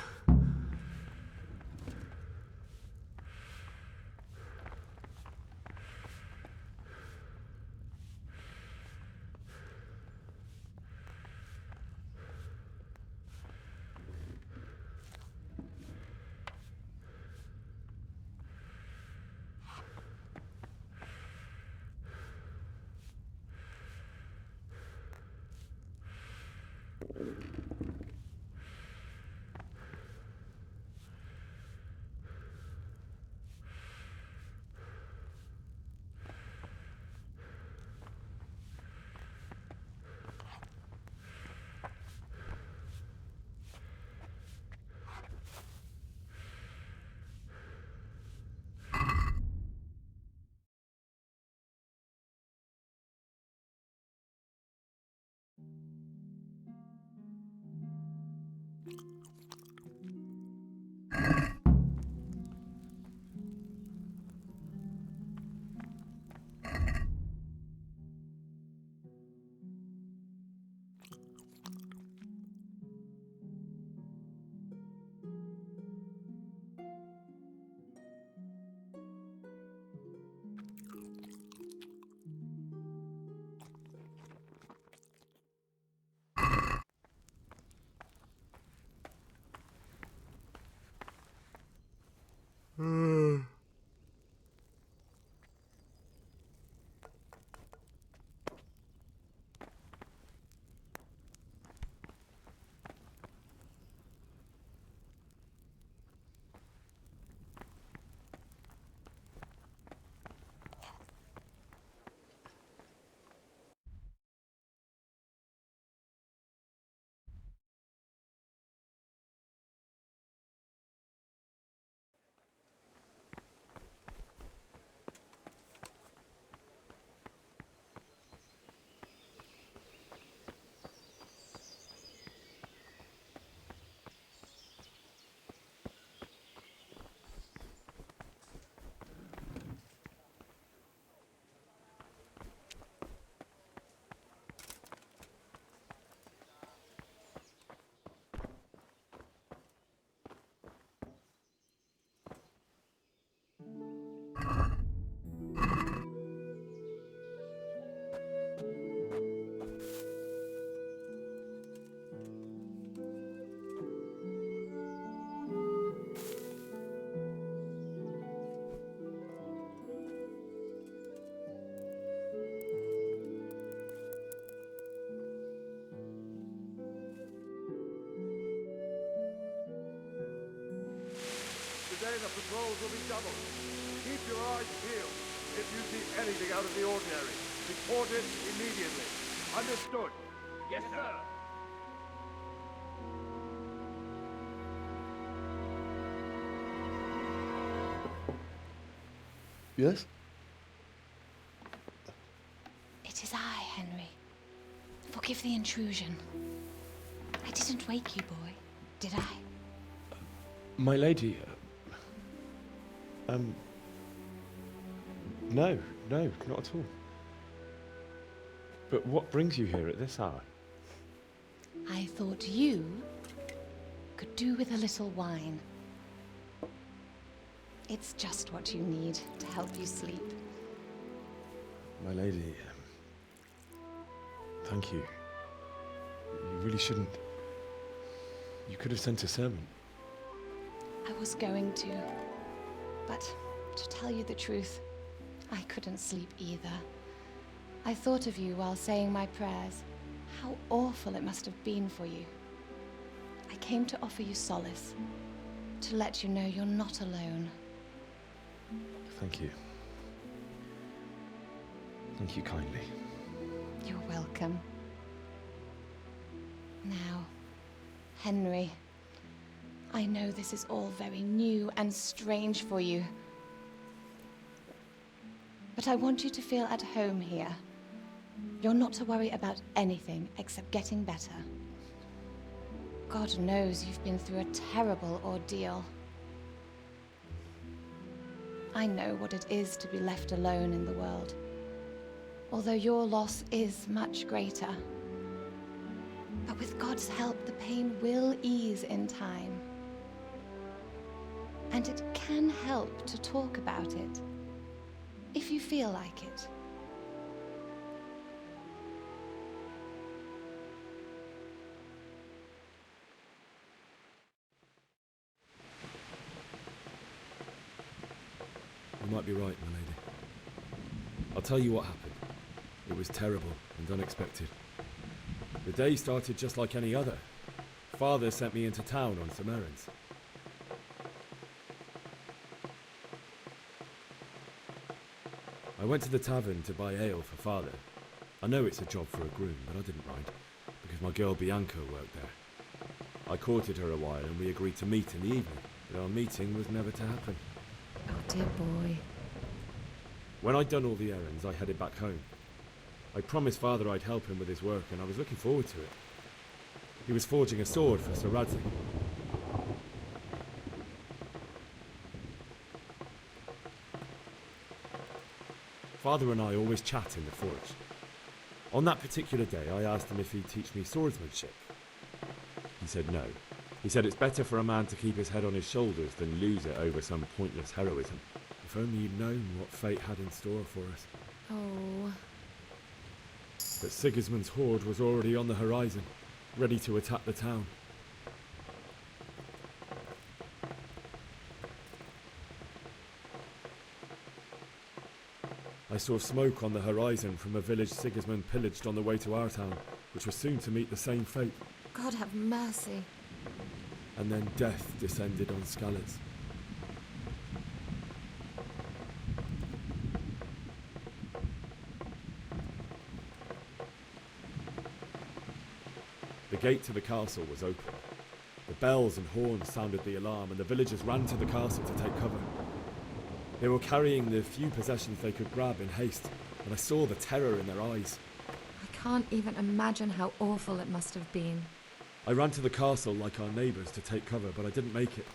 troubles will be doubled. Keep your eyes peeled. If you see anything out of the ordinary, report it immediately. Understood? Yes, sir. Yes? It is I, Henry. Forgive the intrusion. I didn't wake you, boy, did I? My lady, no, not at all. But what brings you here at this hour? I thought you could do with a little wine. It's just what you need to help you sleep. My lady, thank you. You really shouldn't. You could have sent a servant. I was going to, but to tell you the truth, I couldn't sleep either. I thought of you while saying my prayers. How awful it must have been for you. I came to offer you solace, to let you know you're not alone. Thank you. Thank you kindly. You're welcome. Now, Henry, I know this is all very new and strange for you, but I want you to feel at home here. You're not to worry about anything except getting better. God knows you've been through a terrible ordeal. I know what it is to be left alone in the world, although your loss is much greater. But with God's help, the pain will ease in time. And it can help to talk about it, if you feel like it. You might be right, my lady. I'll tell you what happened. It was terrible and unexpected. The day started just like any other. Father sent me into town on some errands. I went to the tavern to buy ale for Father. I know it's a job for a groom, but I didn't mind, because my girl Bianca worked there. I courted her a while and we agreed to meet in the evening, but our meeting was never to happen. Oh, dear boy. When I'd done all the errands, I headed back home. I promised Father I'd help him with his work, and I was looking forward to it. He was forging a sword for Sir Radzig. Father and I always chat in the forge. On that particular day, I asked him if he'd teach me swordsmanship. He said no. He said it's better for a man to keep his head on his shoulders than lose it over some pointless heroism. If only he'd known what fate had in store for us. Oh. But Sigismund's horde was already on the horizon, ready to attack the town. I saw smoke on the horizon from a village Sigismund pillaged on the way to our town, which was soon to meet the same fate. God have mercy. And then death descended on Skalitz. The gate to the castle was open. The bells and horns sounded the alarm, and the villagers ran to the castle to take cover. They were carrying the few possessions they could grab in haste, and I saw the terror in their eyes. I can't even imagine how awful it must have been. I ran to the castle like our neighbours to take cover, but I didn't make it.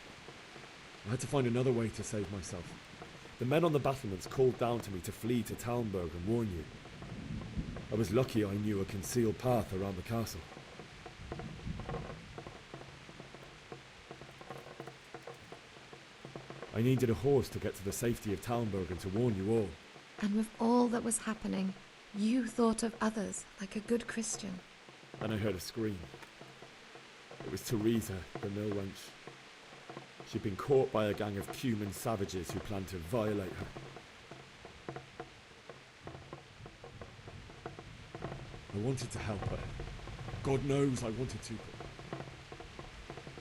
I had to find another way to save myself. The men on the battlements called down to me to flee to Talmberg and warn you. I was lucky I knew a concealed path around the castle. I needed a horse to get to the safety of Talmberg and to warn you all. And with all that was happening, you thought of others like a good Christian. Then I heard a scream. It was Teresa, the mill wench. She'd been caught by a gang of Cuman savages who planned to violate her. I wanted to help her. God knows I wanted to.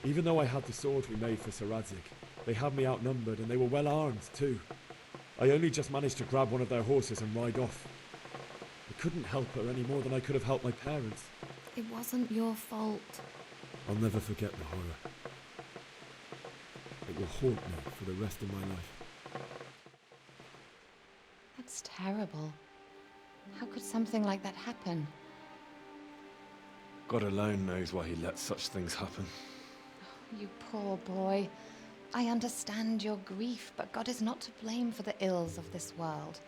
Even though I had the sword we made for Sir Radzig, They had me outnumbered, and they were well armed, too. I only just managed to grab one of their horses and ride off. I couldn't help her any more than I could have helped my parents. It wasn't your fault. I'll never forget the horror. It will haunt me for the rest of my life. That's terrible. How could something like that happen? God alone knows why he lets such things happen. You poor boy. I understand your grief, but God is not to blame for the ills of this world.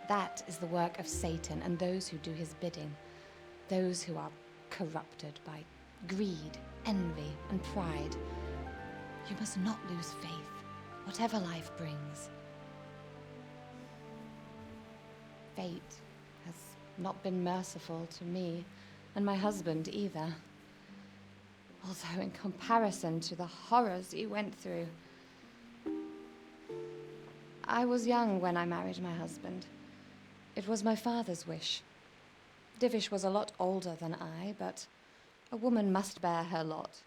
That is the work of Satan and those who do his bidding. Those who are corrupted by greed, envy, and pride. You must not lose faith, whatever life brings. Fate has not been merciful to me, and my husband either. Although in comparison to the horrors you went through. I was young when I married my husband. It was my father's wish. Divish was a lot older than I, but a woman must bear her lot.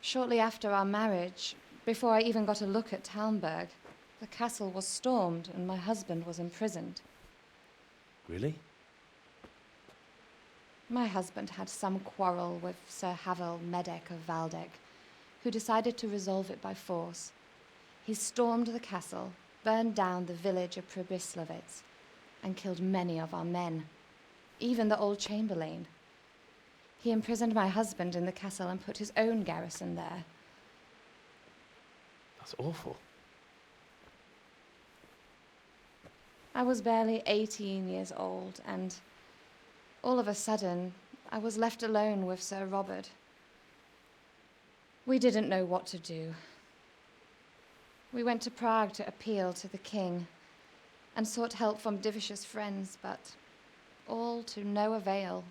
Shortly after our marriage, before I even got a look at Talmberg, the castle was stormed and my husband was imprisoned. Really? My husband had some quarrel with Sir Havel Medek of Valdek, who decided to resolve it by force. He stormed the castle, burned down the village of Pribyslavitz, and killed many of our men, even the old chamberlain. He imprisoned my husband in the castle and put his own garrison there. That's awful. I was barely 18 years old, and all of a sudden, I was left alone with Sir Robert. We didn't know what to do. We went to Prague to appeal to the king and sought help from Divish's friends, but all to no avail.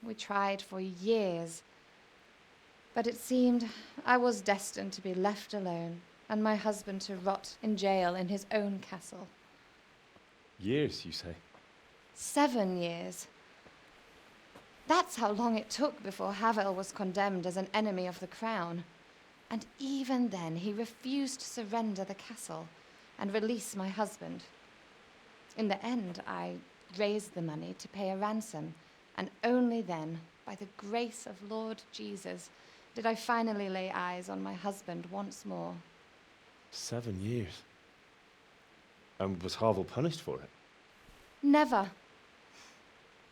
We tried for years, but it seemed I was destined to be left alone and my husband to rot in jail in his own castle. Years, you say? 7 years. That's how long it took before Havel was condemned as an enemy of the crown. And even then, he refused to surrender the castle and release my husband. In the end, I raised the money to pay a ransom, and only then, by the grace of Lord Jesus, did I finally lay eyes on my husband once more. 7 years? And was Havel punished for it? Never.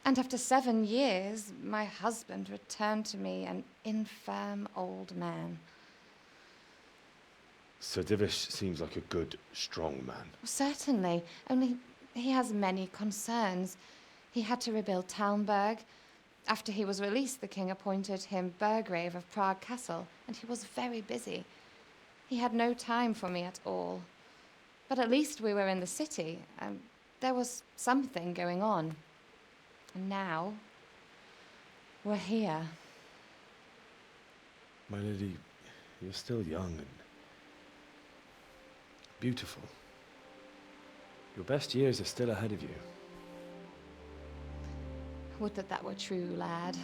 And after 7 years, my husband returned to me an infirm old man. Sir Divish seems like a good, strong man. Certainly, only he has many concerns. He had to rebuild Talmberg. After he was released, the king appointed him Burgrave of Prague Castle, and he was very busy. He had no time for me at all. But at least we were in the city, and there was something going on. And now, we're here. My lady, you're still young and beautiful. Your best years are still ahead of you. Would that that were true, lad.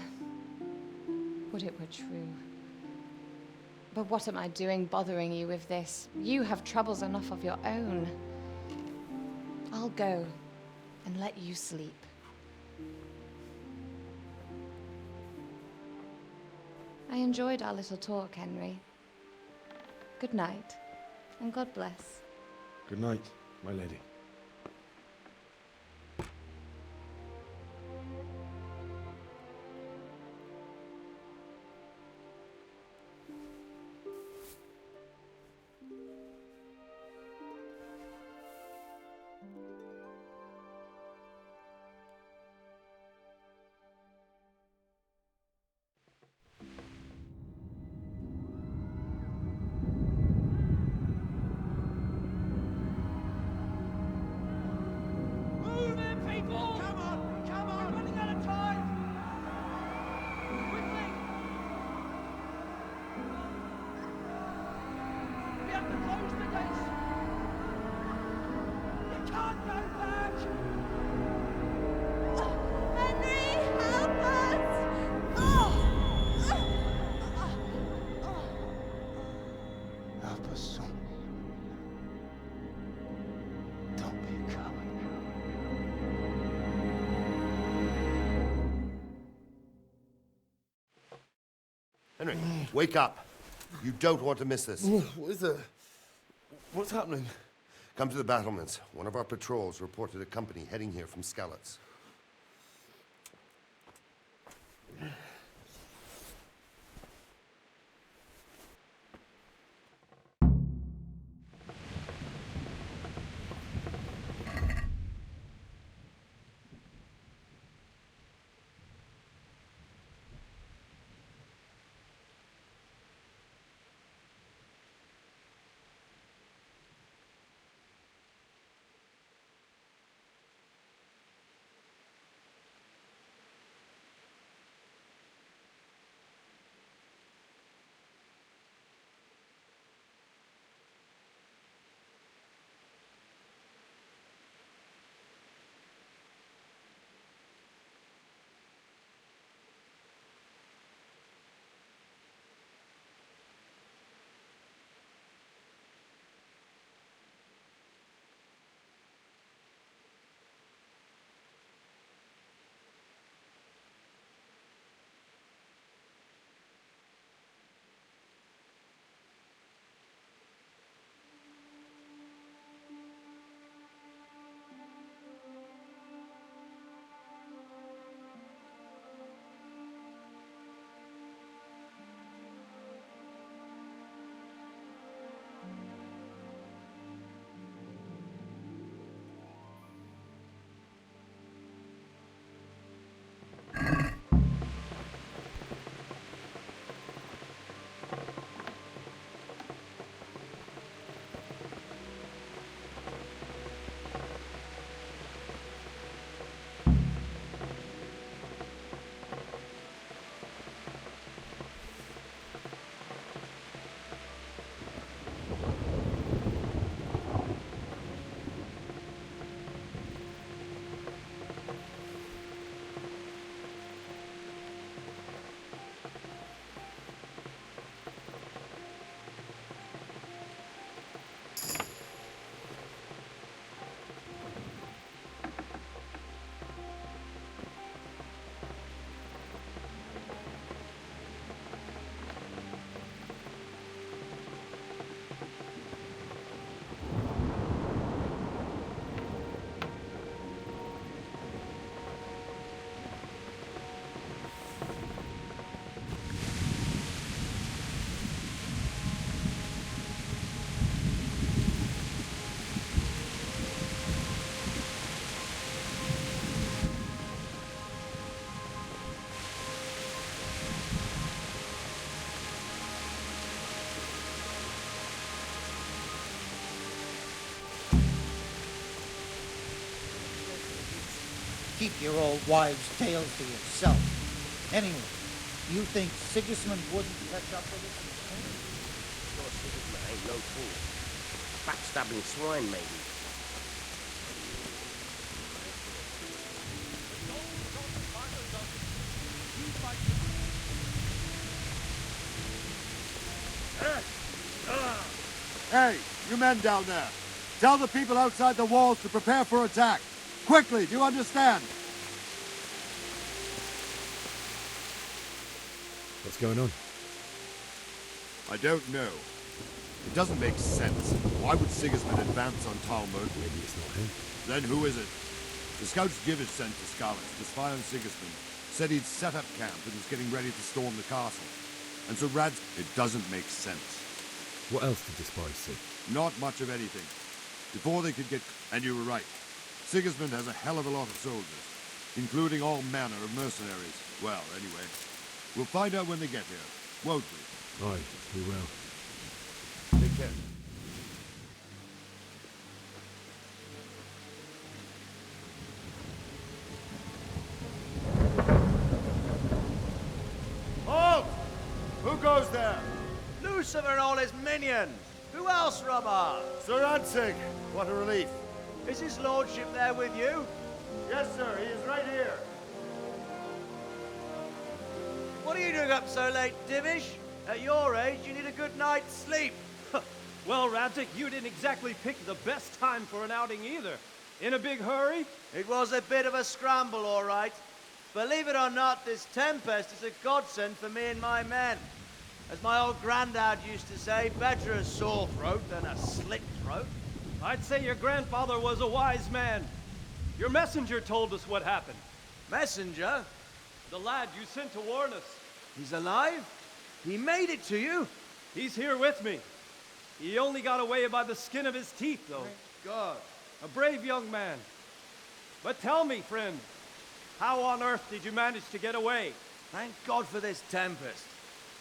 Would it were true. But what am I doing bothering you with this? You have troubles enough of your own. I'll go and let you sleep. I enjoyed our little talk, Henry. Good night, and God bless. Good night, my lady. Henry, wake up. You don't want to miss this. What is it? What's happening? Come to the battlements. One of our patrols reported a company heading here from Skalitz. Keep your old wives' tales to yourself. Anyway, you think Sigismund wouldn't catch up with us? Sure, Sigismund ain't no fool. Backstabbing swine, maybe. Hey, you men down there. Tell the people outside the walls to prepare for attack. Quickly, do you understand? What's going on? I don't know. It doesn't make sense. Why would Sigismund advance on Talmud? Maybe it's not him. Then who is it? The scouts Givish sent to Skalitz to spy on Sigismund said he'd set up camp and was getting ready to storm the castle. And so Rad's... It doesn't make sense. What else did the spies see? Not much of anything. Before they could get... And you were right. Sigismund has a hell of a lot of soldiers, including all manner of mercenaries. Well, anyway, we'll find out when they get here, won't we? Aye, we will. Take care. Halt! Who goes there? Lucifer and all his minions. Who else, Robber? Sir Ansig. What a relief. Is his lordship there with you? Yes, sir. He is right here. What are you doing up so late, Divish? At your age, you need a good night's sleep. Well, Radzik, you didn't exactly pick the best time for an outing either. In a big hurry? It was a bit of a scramble, all right. Believe it or not, this tempest is a godsend for me and my men. As my old granddad used to say, better a sore throat than a slit throat. I'd say your grandfather was a wise man. Your messenger told us what happened. Messenger? The lad you sent to warn us. He's alive? He made it to you? He's here with me. He only got away by the skin of his teeth, though. Thank God. A brave young man. But tell me, friend, how on earth did you manage to get away? Thank God for this tempest.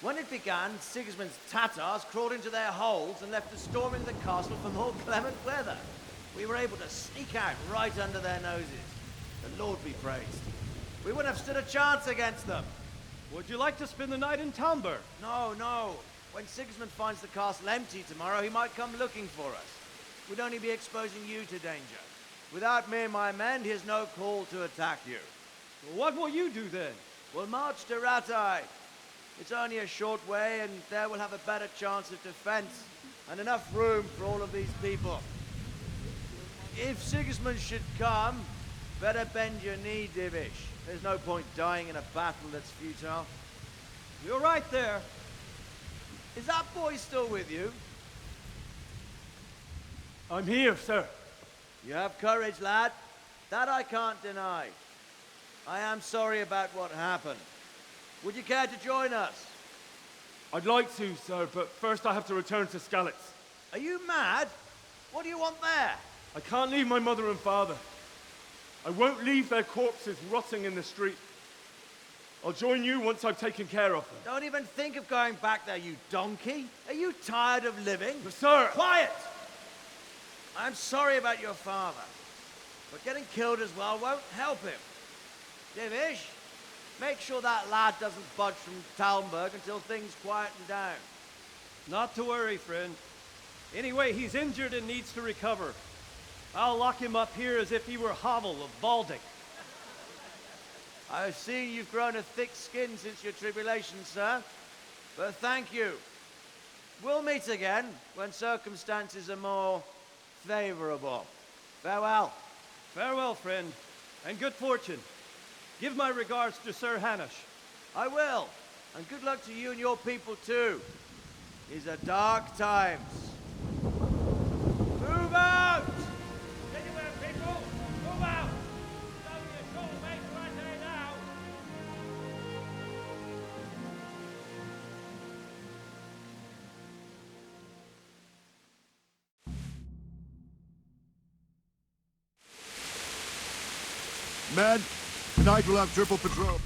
When it began, Sigismund's Tatars crawled into their holes and left us storming the castle for more clement weather. We were able to sneak out right under their noses. The Lord be praised. We wouldn't have stood a chance against them. Would you like to spend the night in Talmberg? No, no. When Sigismund finds the castle empty tomorrow, he might come looking for us. We'd only be exposing you to danger. Without me and my men, he has no call to attack you. Well, what will you do then? We'll march to Ratai. It's only a short way, and there we'll have a better chance of defense and enough room for all of these people. If Sigismund should come, better bend your knee, Divish. There's no point dying in a battle that's futile. You're right there. Is that boy still with you? I'm here, sir. You have courage, lad. That I can't deny. I am sorry about what happened. Would you care to join us? I'd like to, sir, but first I have to return to Skalitz. Are you mad? What do you want there? I can't leave my mother and father. I won't leave their corpses rotting in the street. I'll join you once I've taken care of them. Don't even think of going back there, you donkey. Are you tired of living? But sir! Quiet! I'm sorry about your father, but getting killed as well won't help him. Divish, make sure that lad doesn't budge from Talmberg until things quieten down. Not to worry, friend. Anyway, he's injured and needs to recover. I'll lock him up here as if he were Havel of Baldic. I've seen you've grown a thick skin since your tribulation, sir. But thank you. We'll meet again when circumstances are more favorable. Farewell. Farewell, friend, and good fortune. Give my regards to Sir Hanush. I will. And good luck to you and your people, too. These are dark times. Move out! Anywhere, people! Move out! It's only a short way to Ratai now. Men, tonight we'll have triple patrol.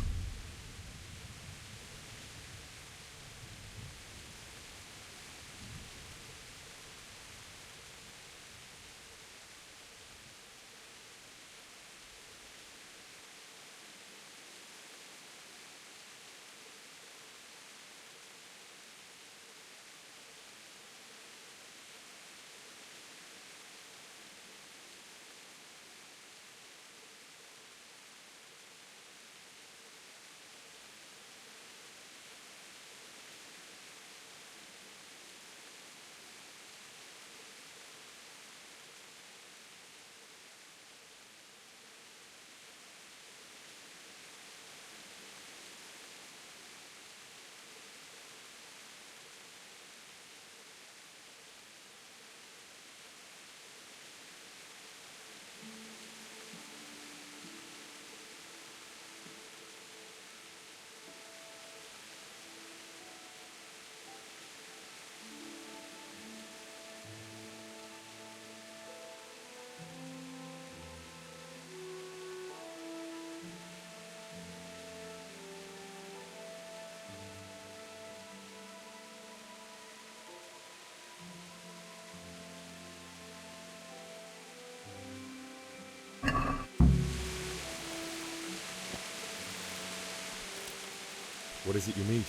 What is it you need?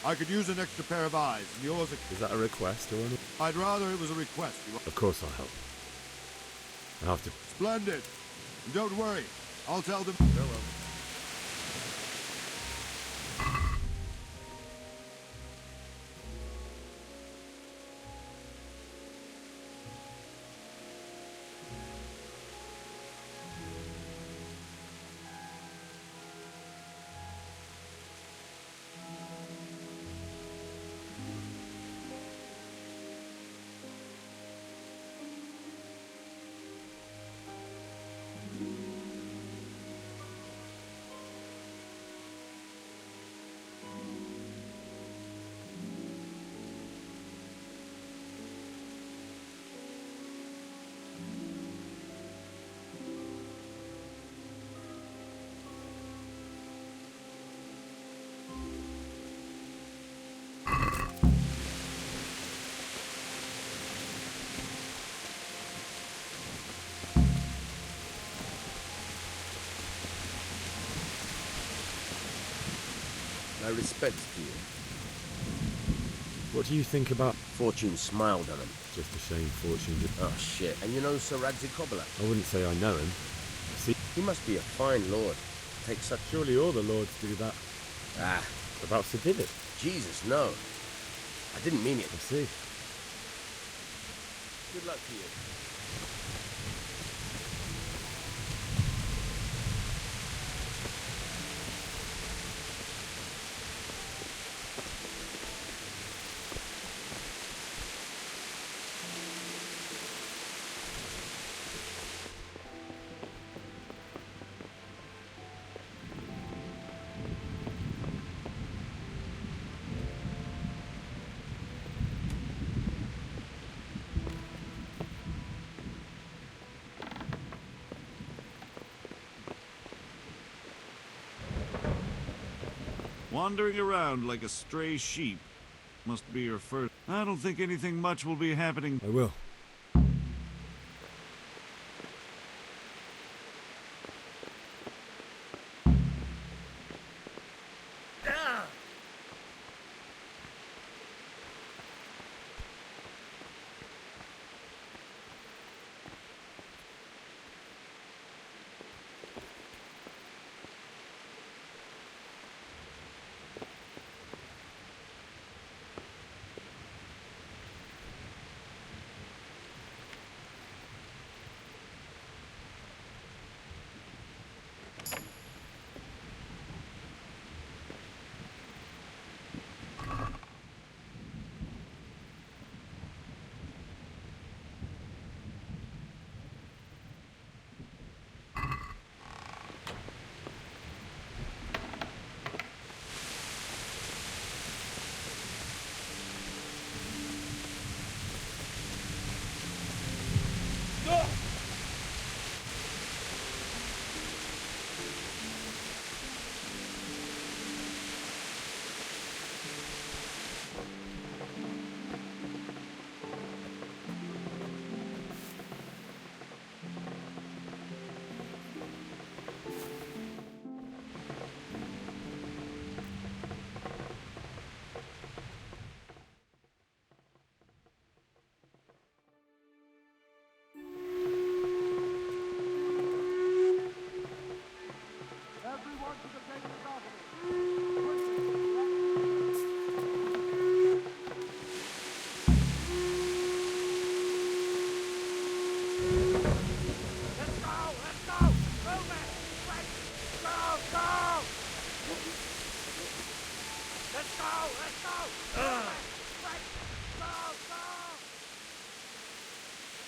I could use an extra pair of eyes, and yours are... Is that a request or an... I'd rather it was a request. Of course I'll help. I have to... Splendid. And don't worry. I'll tell them... Farewell. respects to you. What do you think about... Fortune smiled on him. Just a shame Fortune did... Oh, shit. And you know Sir Radzig Kobyla? I wouldn't say I know him. See... He must be a fine lord. Take such... Surely all the lords do that. Ah. About Sir did it. Jesus, no. I didn't mean it. I see. Good luck to you. Wandering around like a stray sheep must be your first. I don't think anything much will be happening. I will.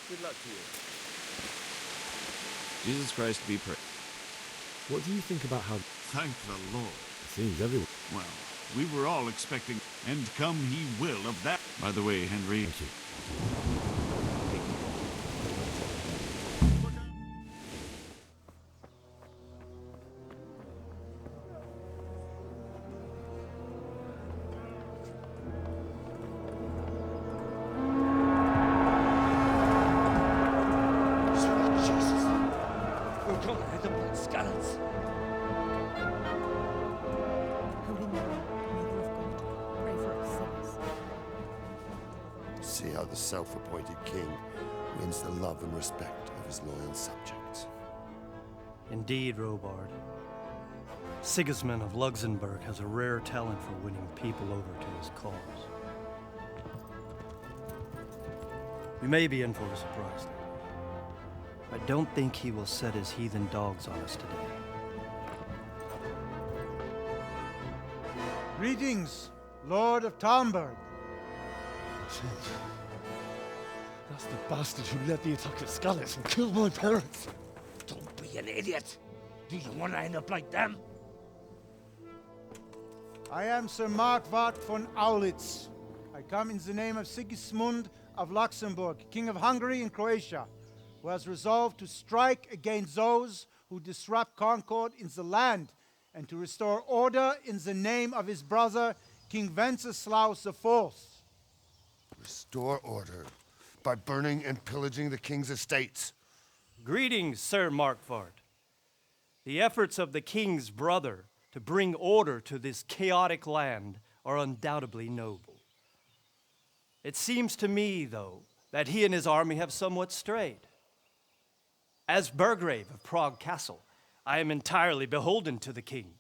Good luck to you. Jesus Christ be praised. What do you think about how... Thank the Lord. It seems everyone... Well, we were all expecting, and come he will of that. By the way, Henry... Thank you. See how the self-appointed king wins the love and respect of his loyal subjects. Indeed, Robard. Sigismund of Luxembourg has a rare talent for winning people over to his cause. We may be in for a surprise, though. I don't think he will set his heathen dogs on us today. Greetings, Lord of Talmberg. That's the bastard who led the attack at Scarlet and killed my parents. Don't be an idiot. Do you want to end up like them? I am Sir Markwart von Aulitz. I come in the name of Sigismund of Luxembourg, King of Hungary and Croatia, who has resolved to strike against those who disrupt concord in the land and to restore order in the name of his brother, King Wenceslaus IV. Restore order by burning and pillaging the king's estates. Greetings, Sir Markwart. The efforts of the king's brother to bring order to this chaotic land are undoubtedly noble. It seems to me, though, that he and his army have somewhat strayed. As Burgrave of Prague Castle, I am entirely beholden to the king,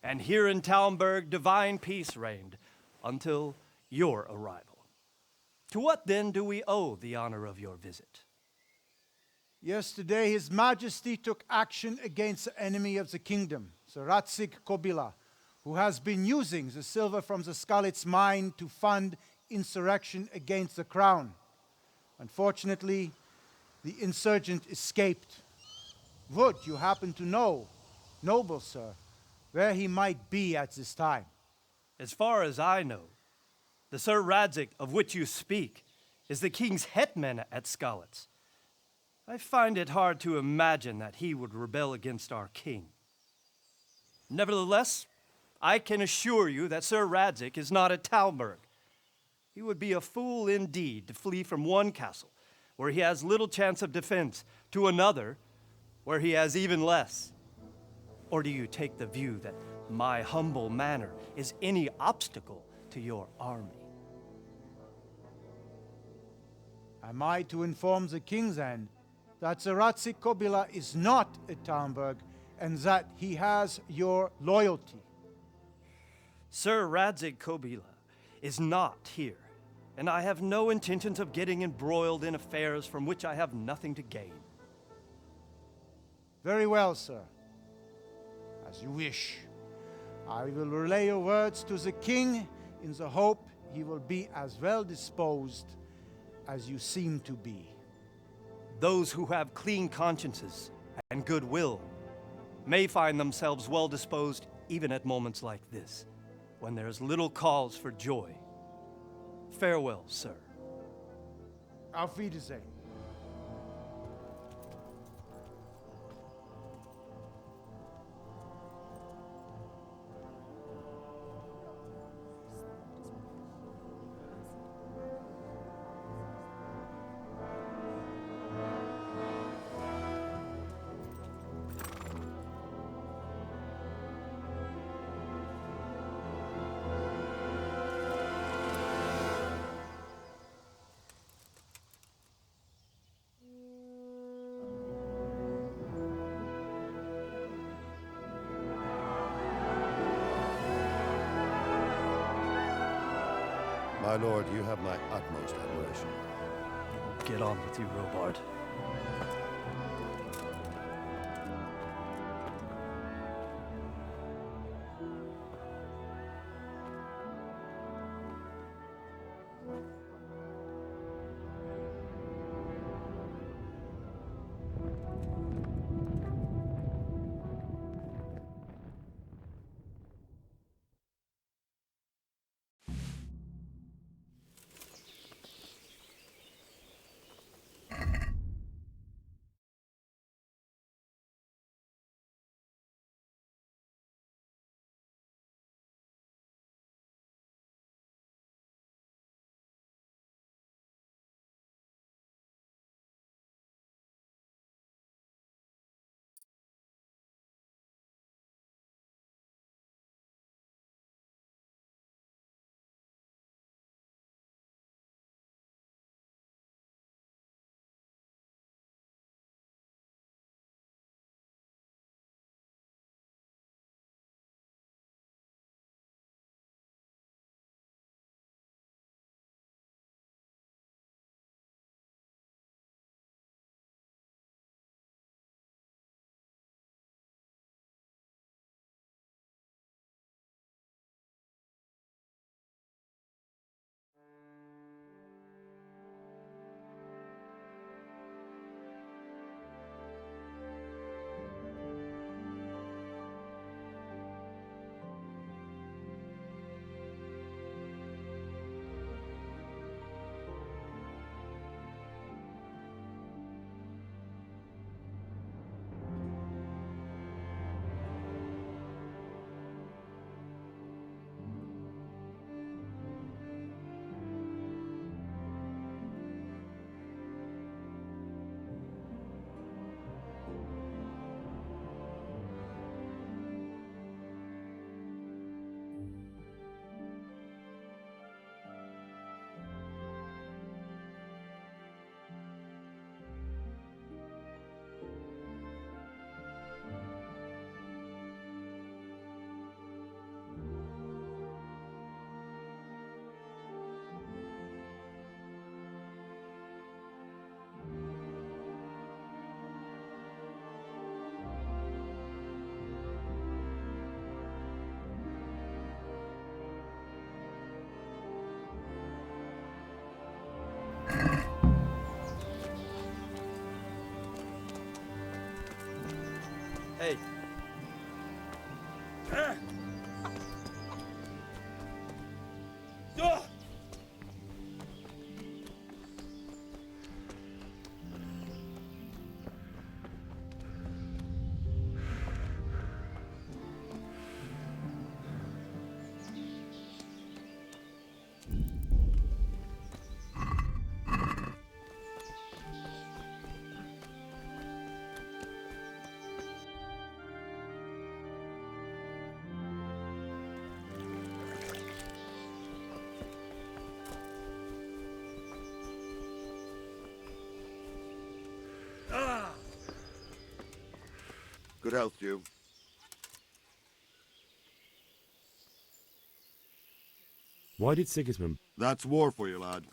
and here in Talmberg divine peace reigned until your arrival. To what then do we owe the honor of your visit? Yesterday, His Majesty took action against the enemy of the kingdom, Sir Radzig Kobyla, who has been using the silver from the Skalitz mine to fund insurrection against the crown. Unfortunately, the insurgent escaped. Would you happen to know, noble sir, where he might be at this time? As far as I know, the Sir Radzig of which you speak is the king's hetman at Skalitz. I find it hard to imagine that he would rebel against our king. Nevertheless, I can assure you that Sir Radzig is not at Talmberg. He would be a fool indeed to flee from one castle, where he has little chance of defense, to another, where he has even less. Or do you take the view that my humble manner is any obstacle to your army? Am I to inform the king then that Sir Radzig Kobyla is not at Talmberg and that he has your loyalty? Sir Radzig Kobyla is not here, and I have no intentions of getting embroiled in affairs from which I have nothing to gain. Very well, sir. As you wish. I will relay your words to the king in the hope he will be as well disposed as you seem to be. Those who have clean consciences and goodwill may find themselves well disposed even at moments like this, when there is little cause for joy. Farewell, sir. Auf Wiedersehen. My lord, you have my utmost admiration. Get on with you, Robard. Hey. Good health to you. Why did Sigismund... That's war for you, lad.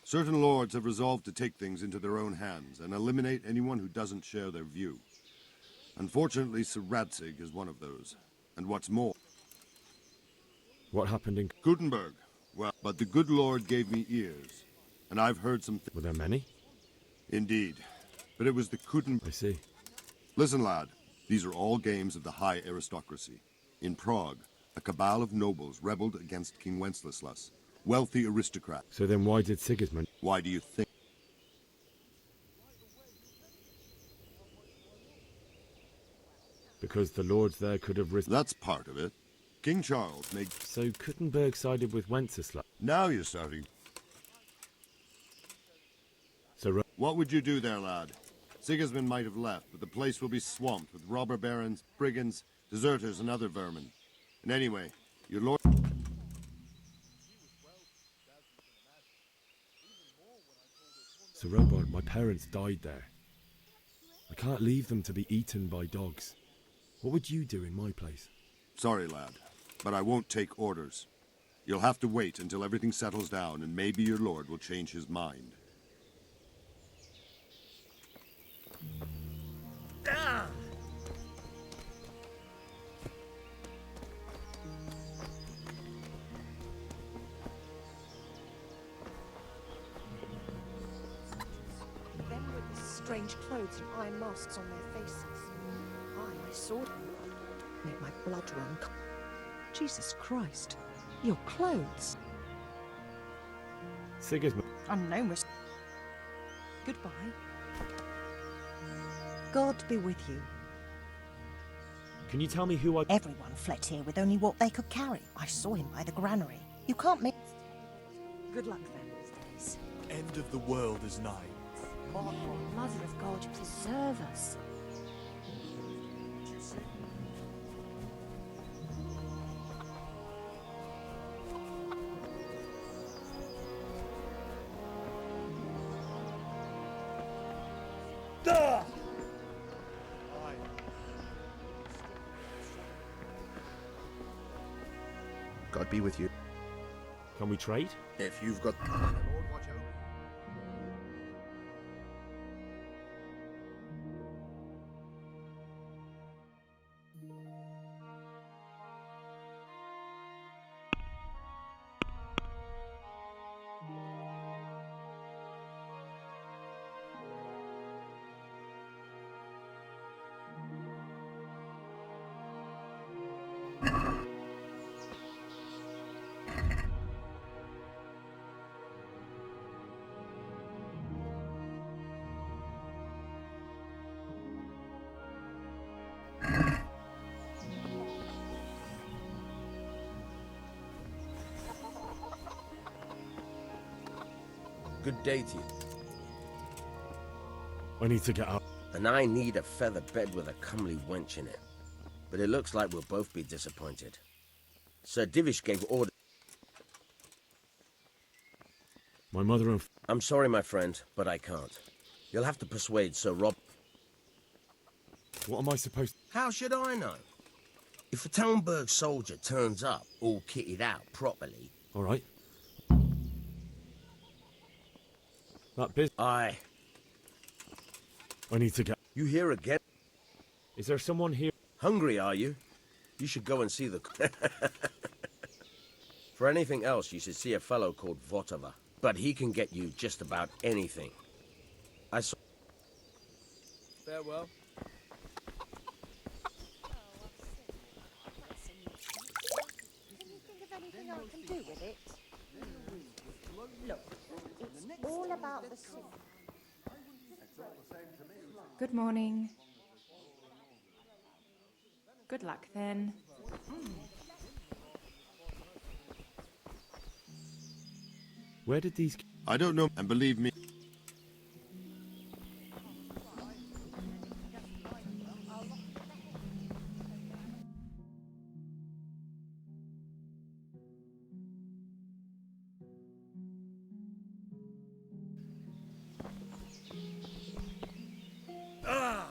Certain lords have resolved to take things into their own hands and eliminate anyone who doesn't share their view. Unfortunately, Sir Radzig is one of those. And what's more... What happened in... Gutenberg. Well, but the good Lord gave me ears. And I've heard some... Were there many? Indeed. But it was the I see. Listen, lad. These are all games of the high aristocracy. In Prague, a cabal of nobles rebelled against King Wenceslas, wealthy aristocrat. So then why did Sigismund... Why do you think? Because the lords there could have risen... That's part of it. King Charles made... So Gutenberg sided with Wenceslas? Now you're starting. So... What would you do there, lad? Sigismund might have left, but the place will be swamped with robber barons, brigands, deserters, and other vermin. And anyway, your lord... Sir Robert, my parents died there. I can't leave them to be eaten by dogs. What would you do in my place? Sorry, lad, but I won't take orders. You'll have to wait until everything settles down, and maybe your lord will change his mind. Them with the strange clothes and iron masks on their faces. I saw them. Made my blood run. Jesus Christ. Your clothes. Sigismund. Unknown was... Goodbye. God be with you. Can you tell me who I... Everyone fled here with only what they could carry. I saw him by the granary. You can't make... Good luck then these days. End of the world is nigh. Oh, Mother of God, preserve us. God be with you. Can we trade? If you've got... Good day to you. I need to get up. And I need a feather bed with a comely wench in it. But it looks like we'll both be disappointed. Sir Divish gave order... My mother and... I'm sorry, my friend, but I can't. You'll have to persuade Sir Rob... What am I supposed to... How should I know? If a Talmberg soldier turns up, all kitted out properly... All right. That bit... Aye. I need to get... You here again? Is there someone here? Hungry, are you? You should go and see the... For anything else, you should see a fellow called Votava. But he can get you just about anything. I saw... Farewell. I can do with it. Look, it's all about the city. Good morning. Good luck then. Where did these... I don't know, and believe me... Ah!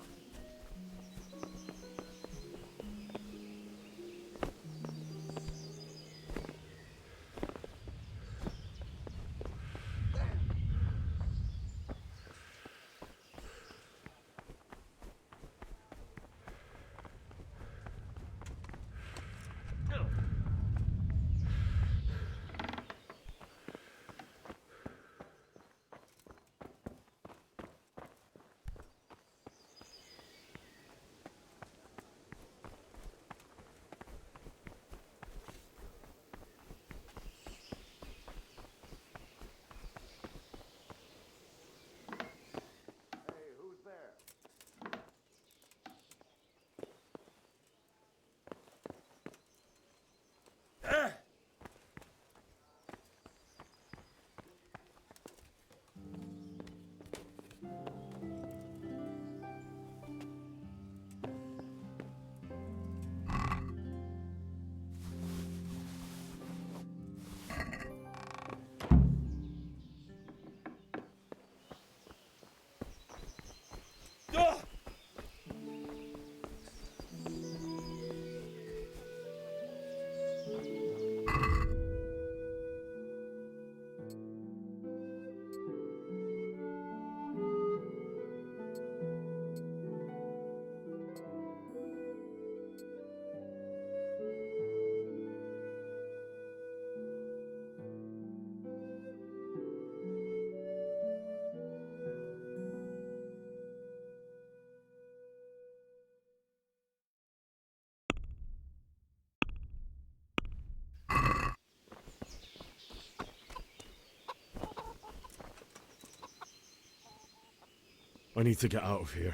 I need to get out of here.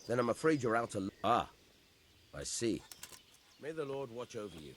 Then I'm afraid you're out to... Ah, I see. May the Lord watch over you.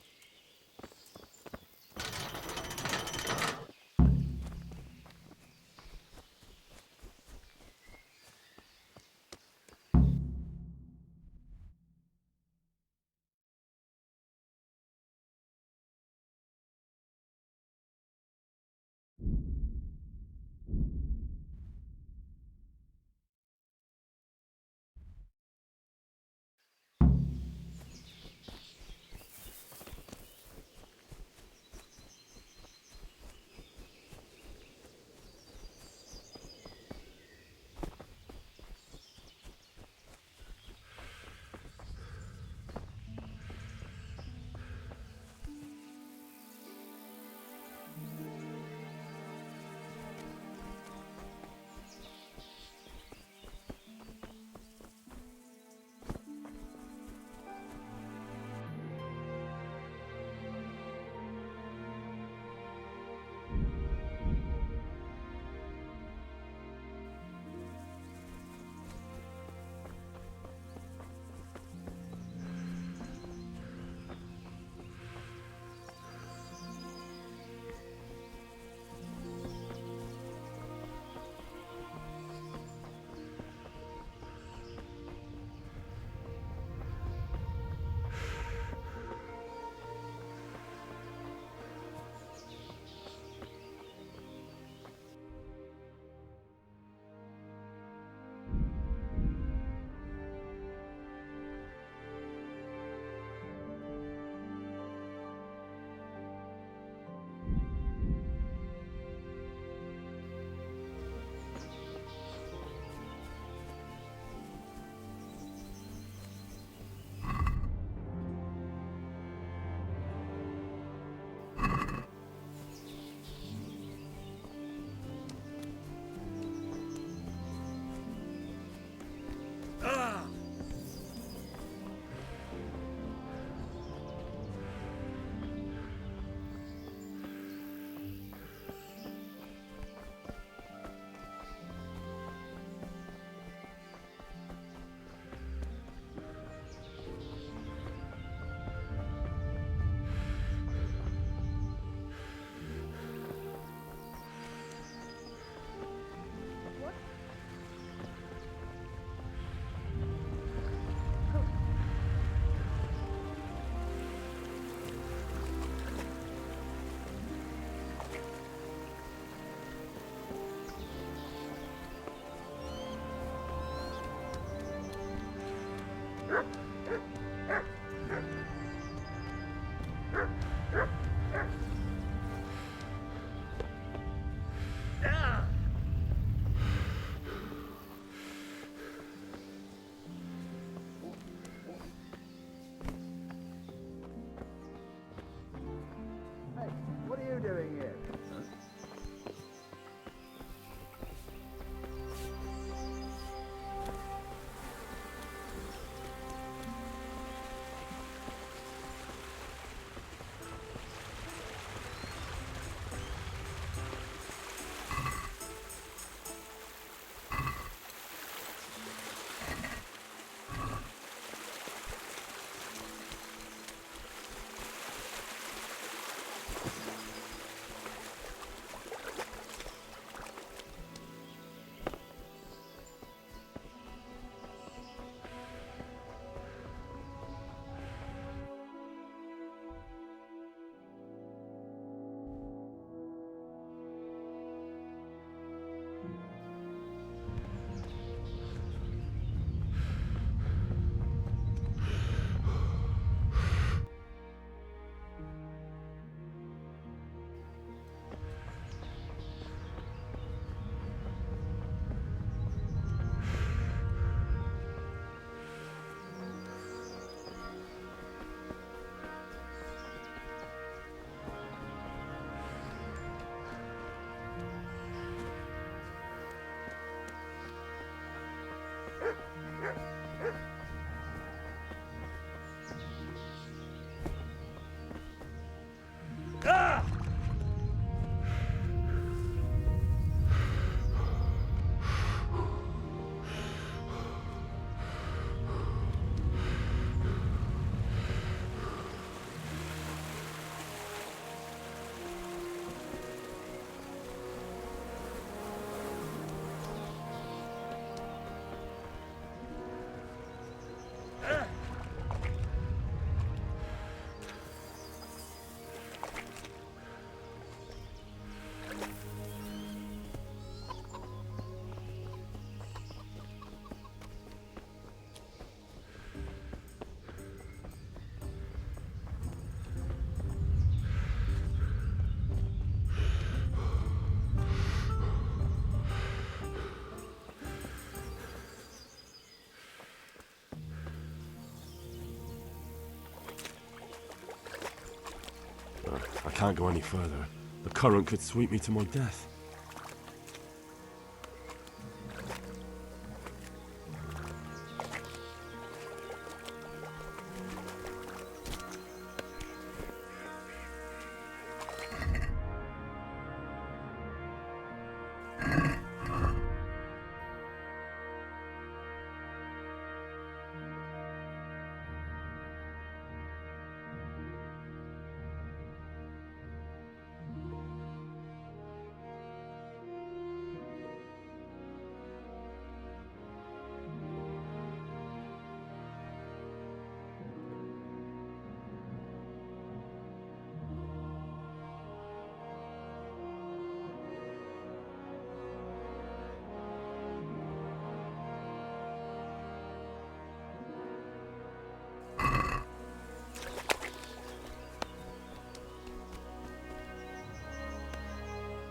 I can't go any further. The current could sweep me to my death.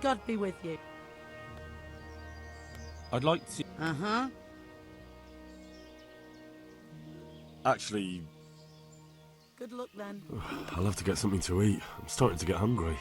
God be with you. I'd like to... Uh-huh. Actually, Good luck then. I'll have to get something to eat. I'm starting to get hungry.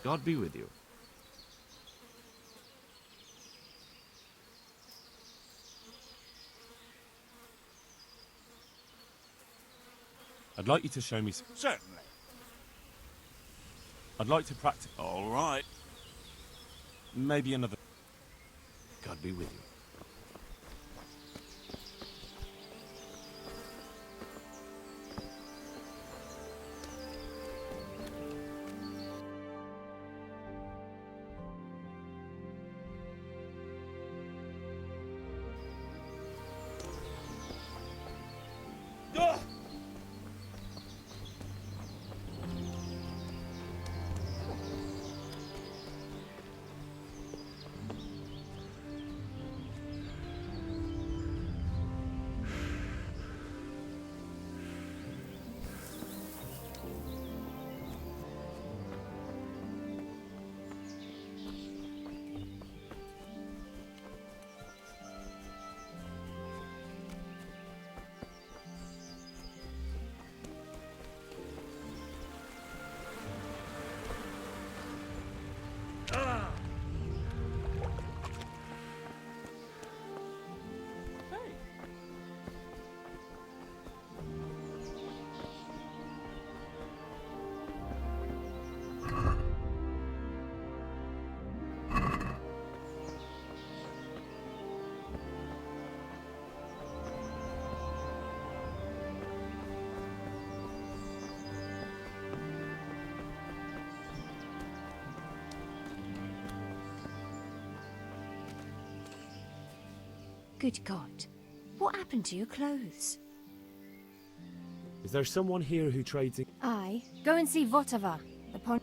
God be with you. I'd like you to show me... Certainly. I'd like to practice... All right. Maybe another... God be with you. Good God. What happened to your clothes? Is there someone here who trades in... Aye. Go and see Votava. Upon...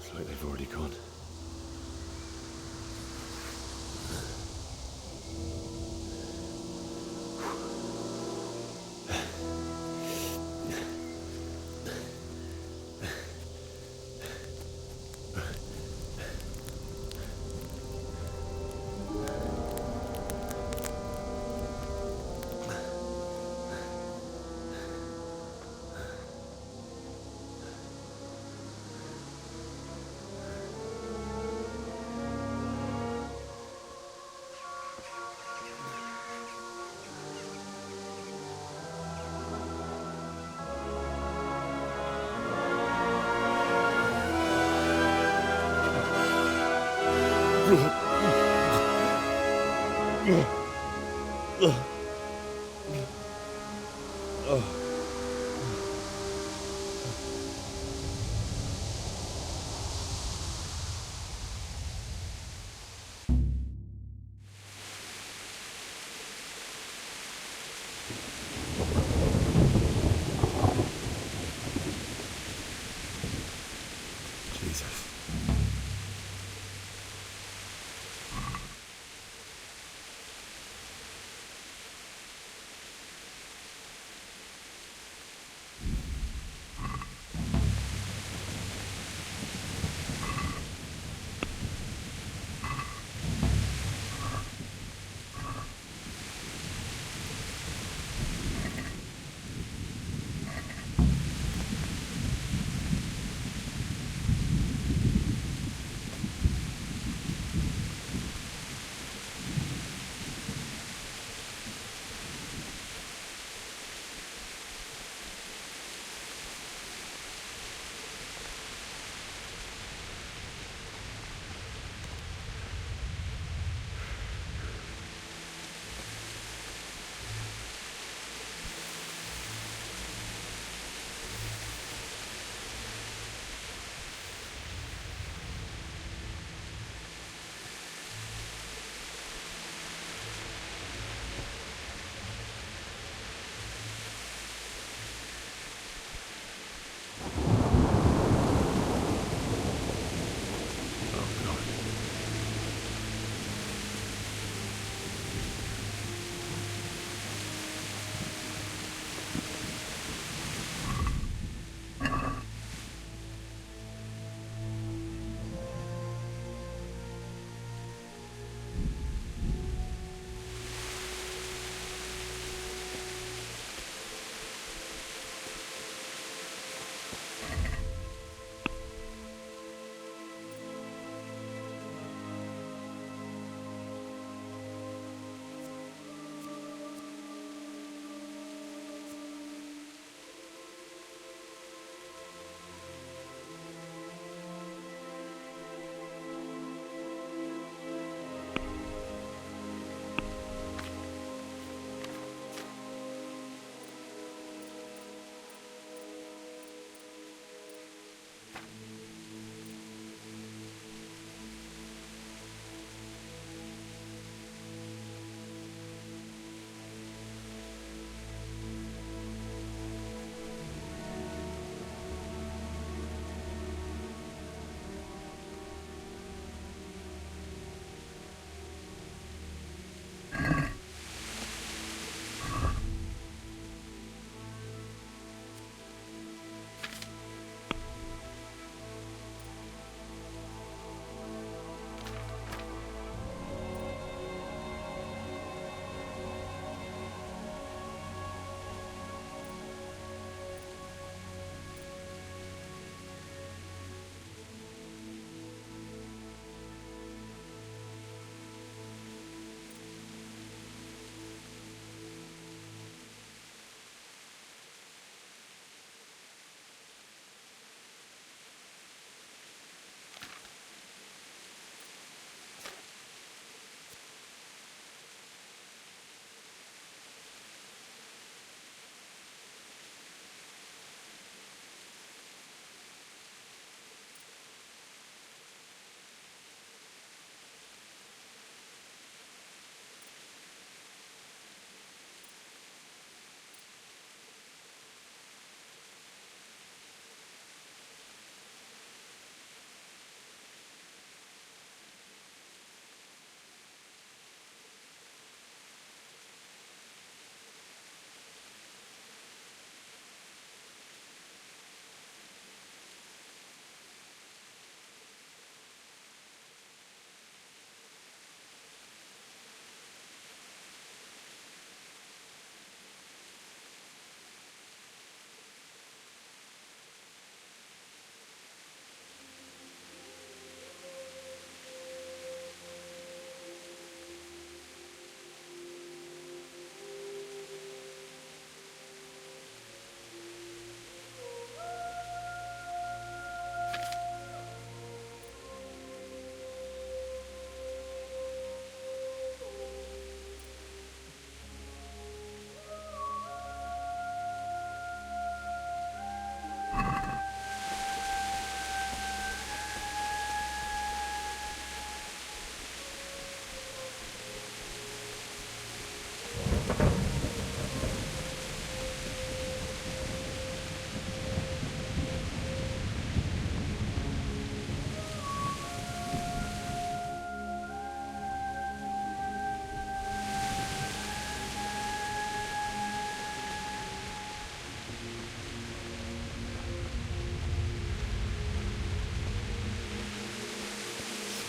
Looks like they've already gone. Jesus.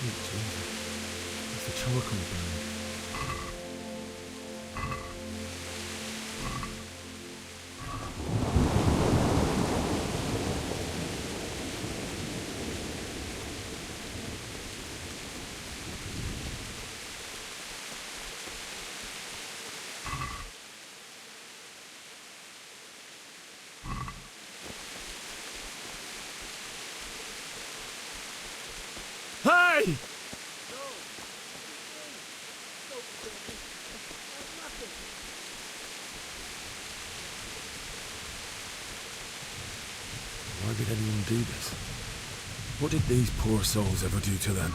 Sweet Jesus. It's the charcoal burning. Hey! Why did anyone do this? What did these poor souls ever do to them?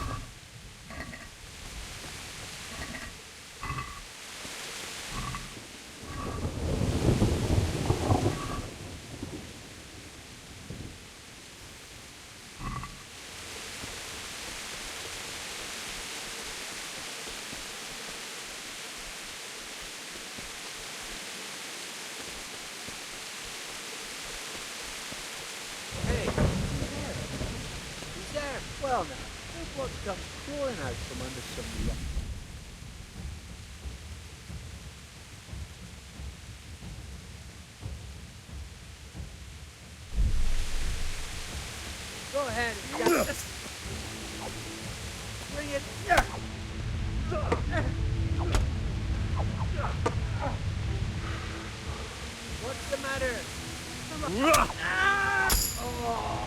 Hey, he's there. Well now, look what comes crawling out from under some rock. Go ahead and get this. Bring it. What's the matter? Oh.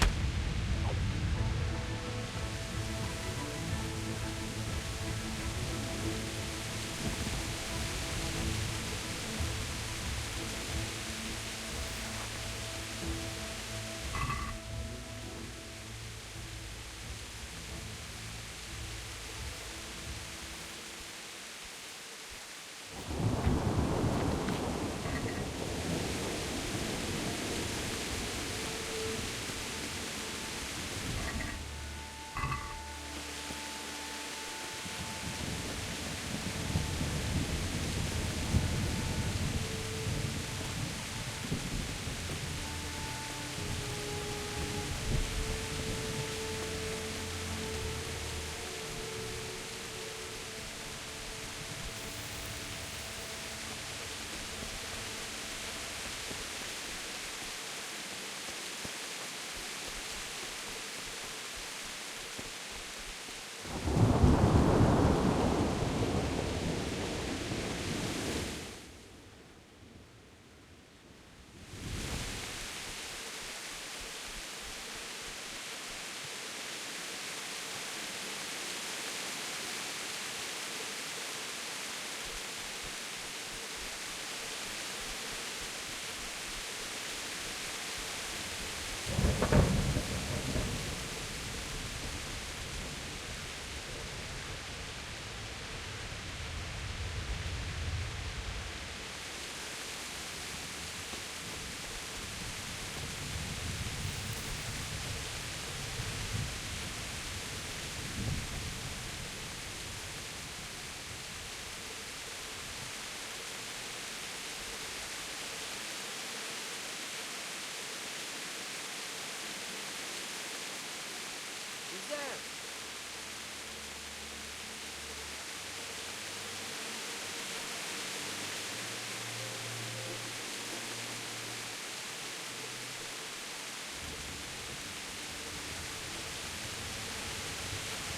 He's there.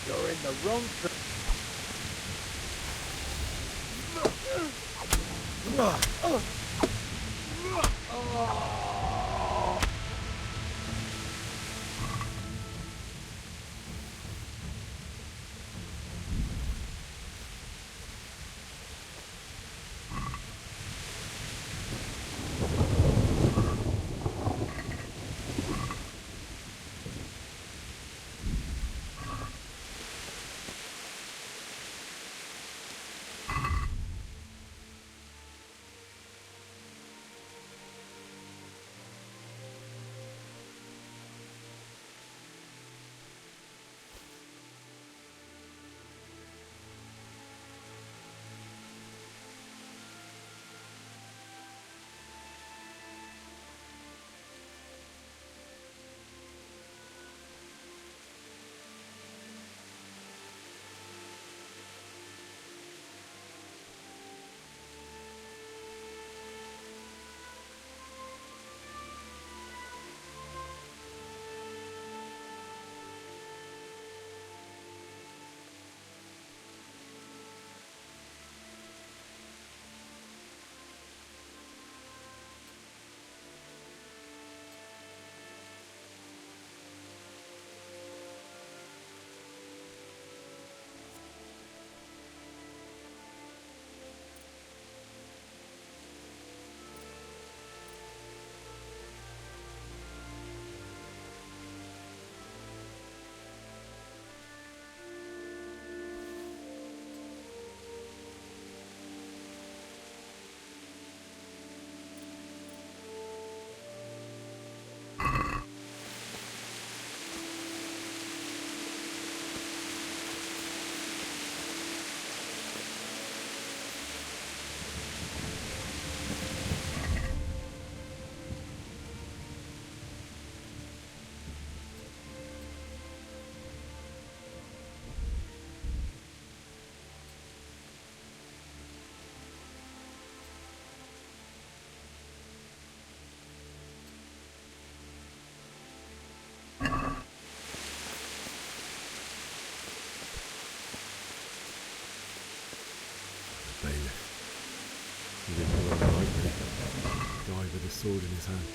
You're in the wrong place. sword in his hand.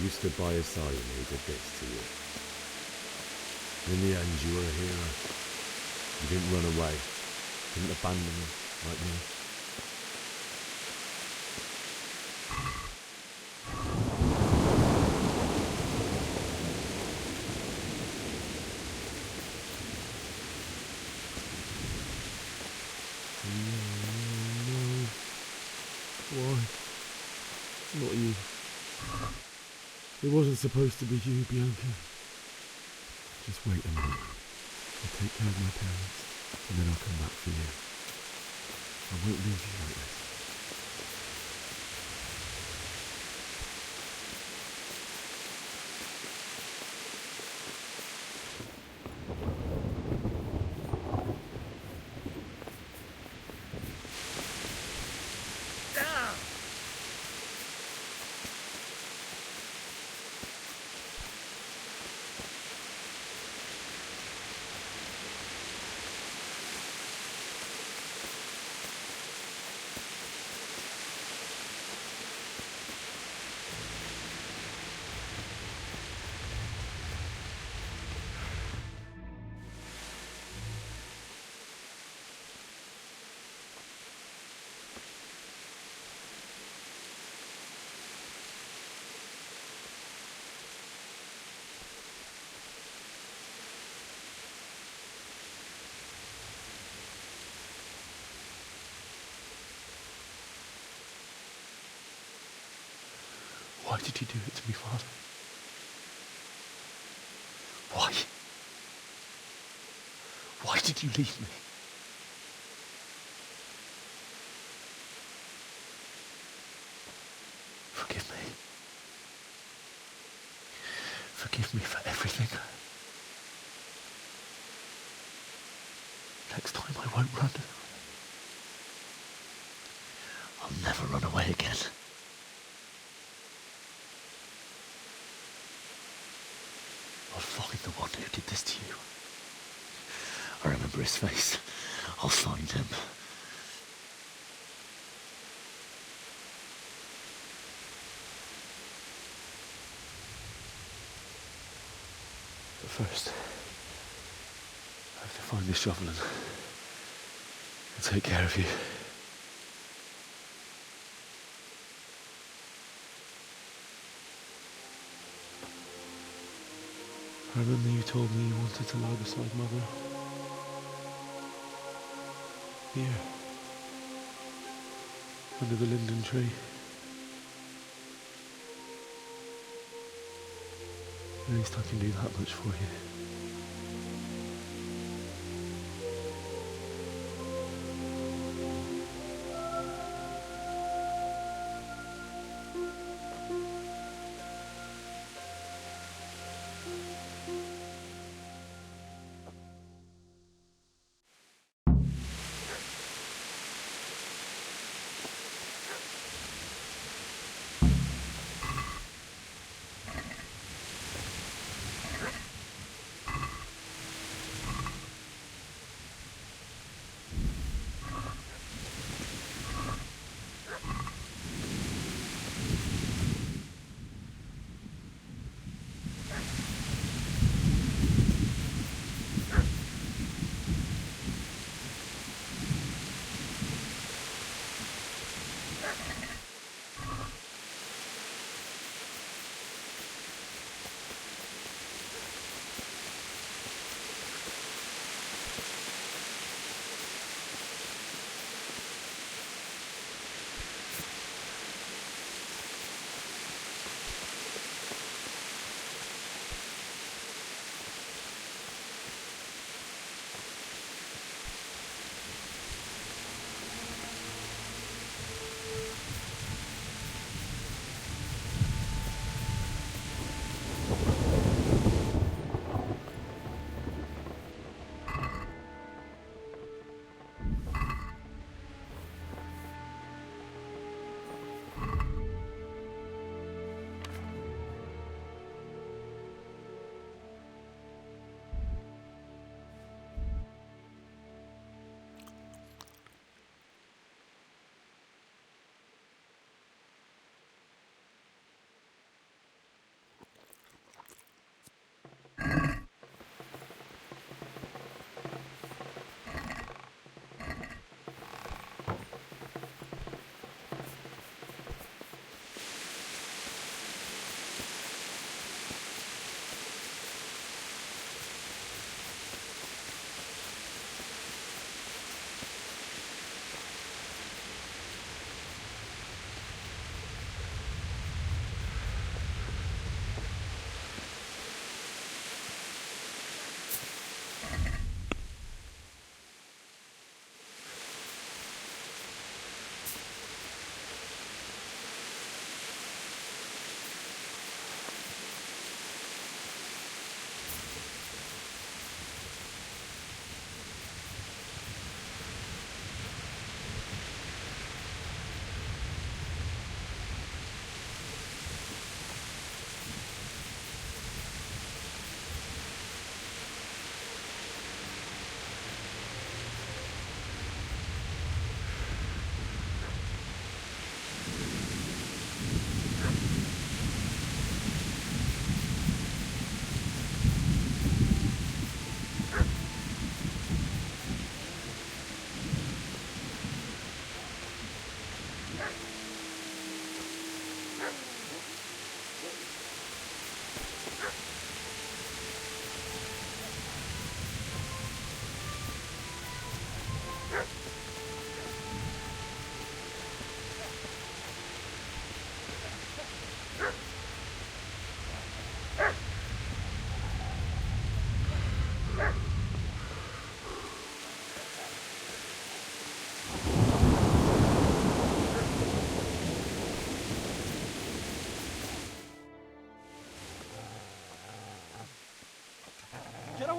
You stood by his side when he did this to you. In the end, you were a hero. You didn't run away. Didn't abandon me, like me. No. Why? Not you. It wasn't supposed to be you, Bianca. Just wait a minute. I'll take care of my parents, and then I'll come back for you. I won't leave you like this. Why did you do it to me, Father? Why? Why did you leave me? Forgive me. Forgive me for everything. Next time I won't run. I'll never run away again. I'll find the one who did this to you. I remember his face. I'll find him. But first, I have to find this shovel and take care of you. I remember you told me you wanted to lie beside Mother. Here. Under the linden tree. At least I can do that much for you.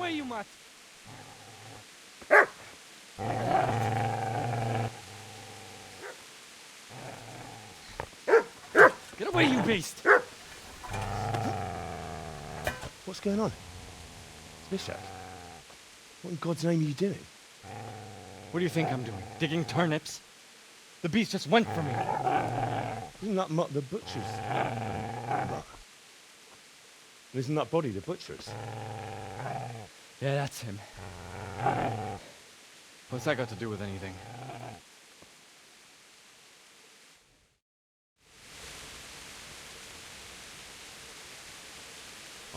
away, you mutt! Get away, you beast! What's going on? Bishop? What in God's name are you doing? What do you think I'm doing? Digging turnips? The beast just went for me. Isn't that Mutt the butcher's? Mutt. And isn't that body the butcher's? Yeah, that's him. What's that got to do with anything?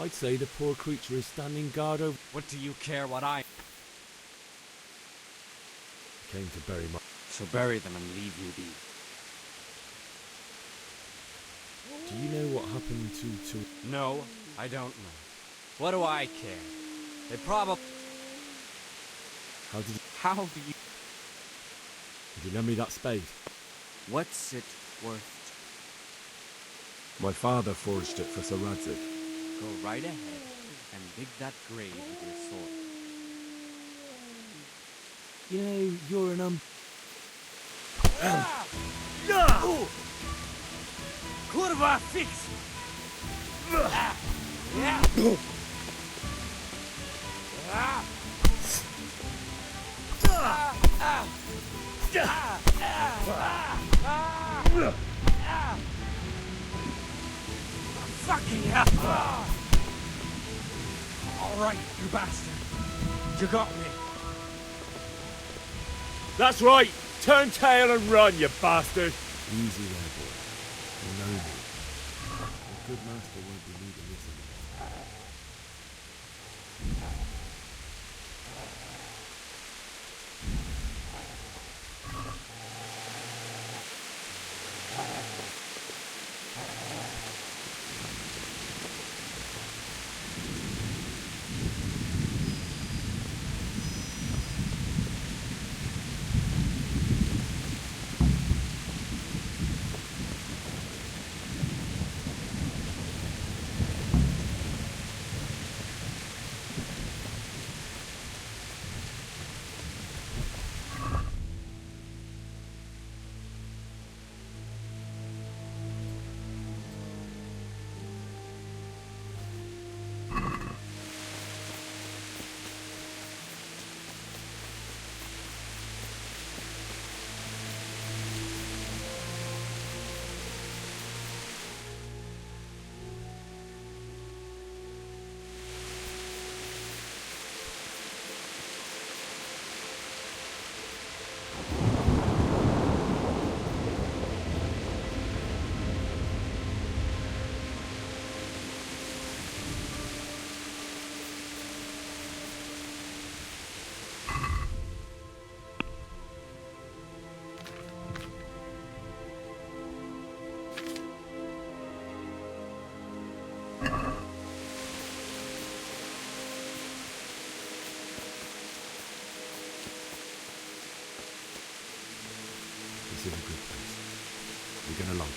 I'd say the poor creature is standing guard over... What do you care what I... Came to bury my... So bury them and leave me be. Do you know what happened to... No, I don't know. What do I care? They probably... How did you... How do you... Did you lend me that spade? What's it worth? My father forged it for Sir Radzig. Go right ahead and dig that grave with your sword. You know, you're an Kurwa, fix! Fucking hell! All right, you bastard. You got me. That's right! Turn tail and run, you bastard! Easy there, boy. You know me. A good master won't be leaving this anymore. This is a good place. You're gonna like it.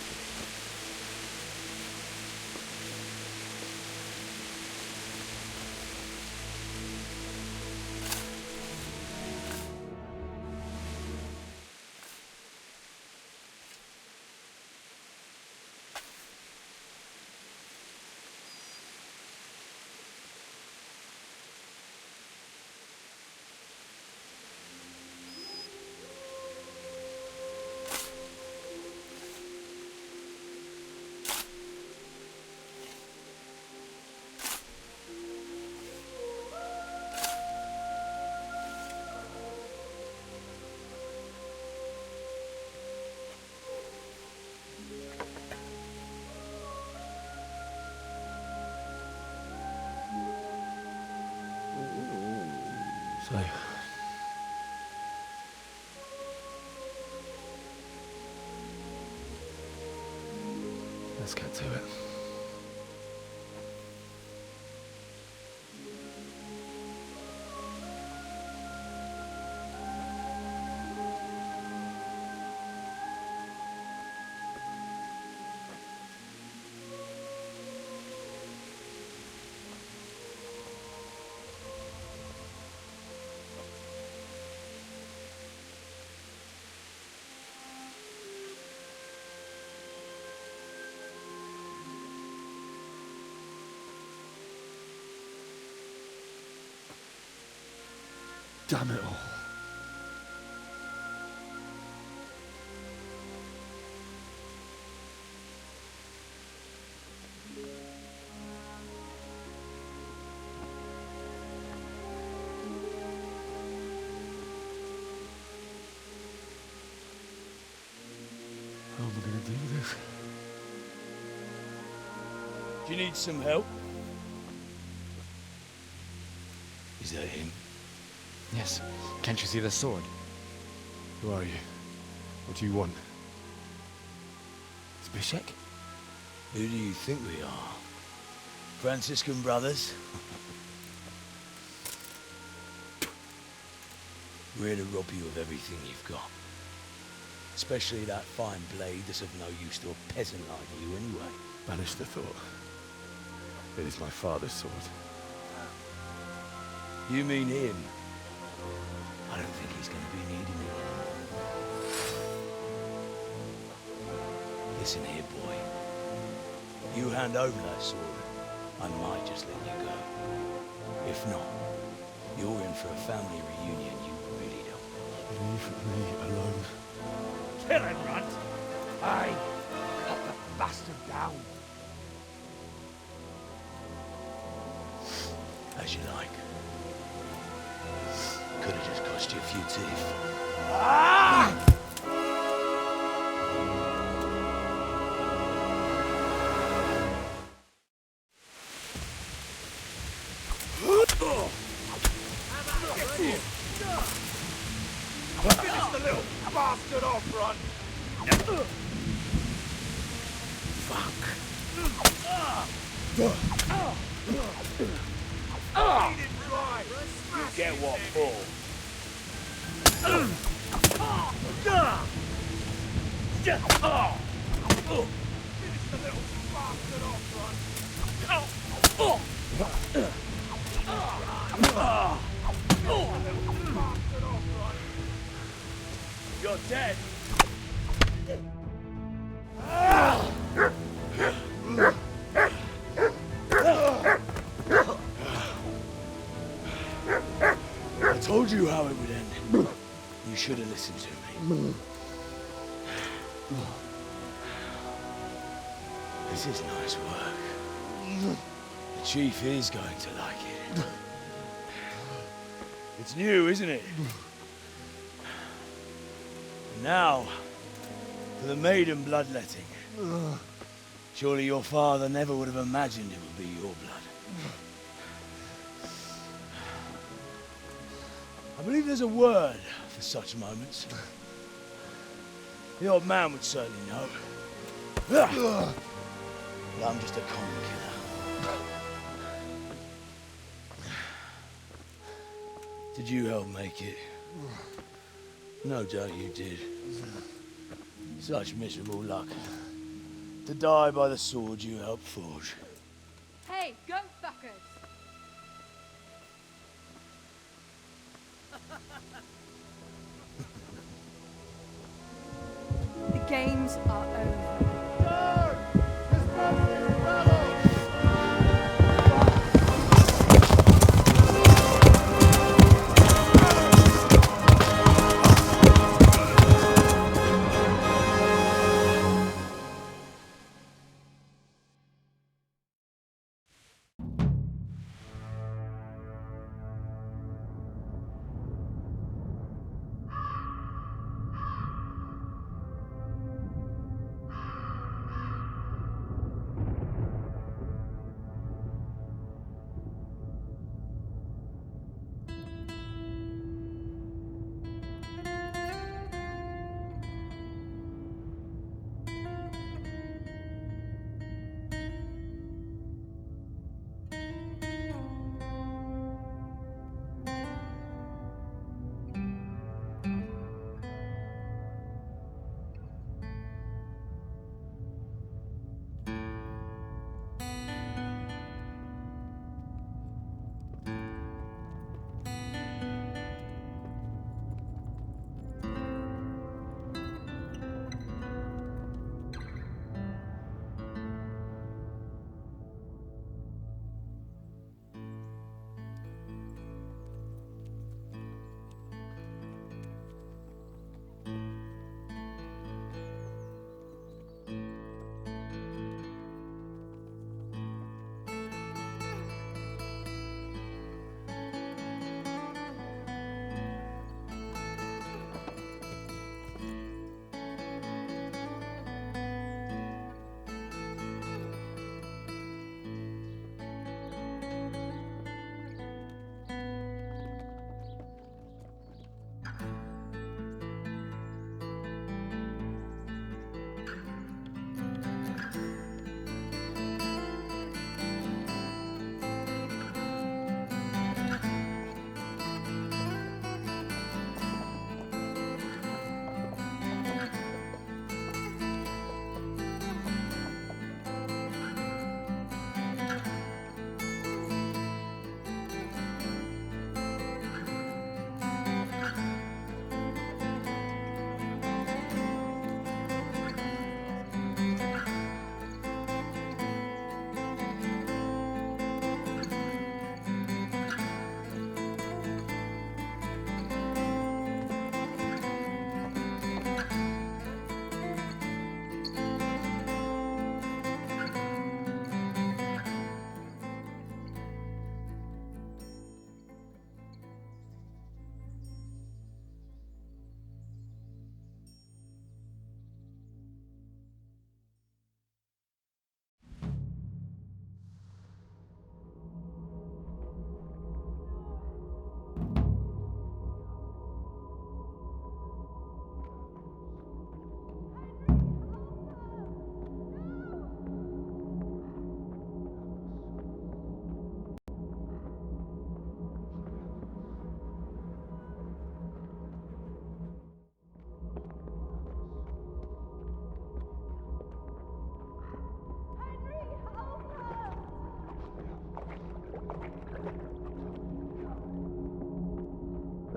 So, let's get to it. Damn it all. How am I going to do this? Do you need some help? Is that him? Yes. Can't you see the sword? Who are you? What do you want? Zbyszek? Who do you think we are? Franciscan brothers? We're here to rob you of everything you've got. Especially that fine blade that's of no use to a peasant like you anyway. Banish the thought. It is my father's sword. You mean him? I don't think he's going to be needing it. Listen here, boy. You hand over that sword, I might just let you go. If not, you're in for a family reunion you really don't. Leave me alone. Kill him, Runt! Aye! Cut the bastard down! As you like. Could have just cost you a few teeth. Ah! Finish the little bastard off, Runt! You get what for? Finish the little bastard off, Runt! You're dead. I told you how it would end. You should have listened to me. This is nice work. The chief is going to like it. It's new, isn't it? Now, for the maiden bloodletting. Surely your father never would have imagined it would be your blood. I believe there's a word for such moments. The old man would certainly know. But I'm just a common killer. Did you help make it? No doubt you did. Such miserable luck. To die by the sword you helped forge. Hey, go fuckers! The games are over.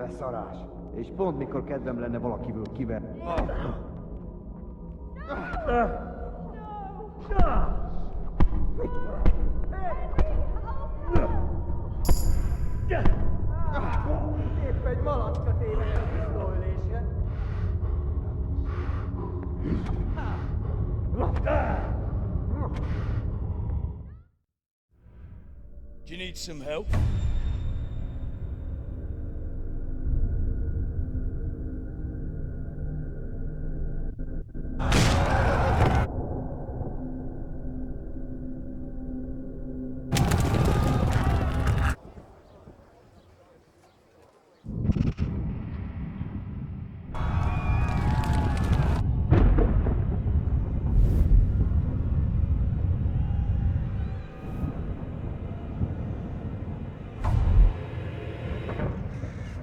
beszarás. És pont mikor kedvem lenne valakiből kiverni. Épp egy malacka téved a pisztolyülésre. Do you need some help?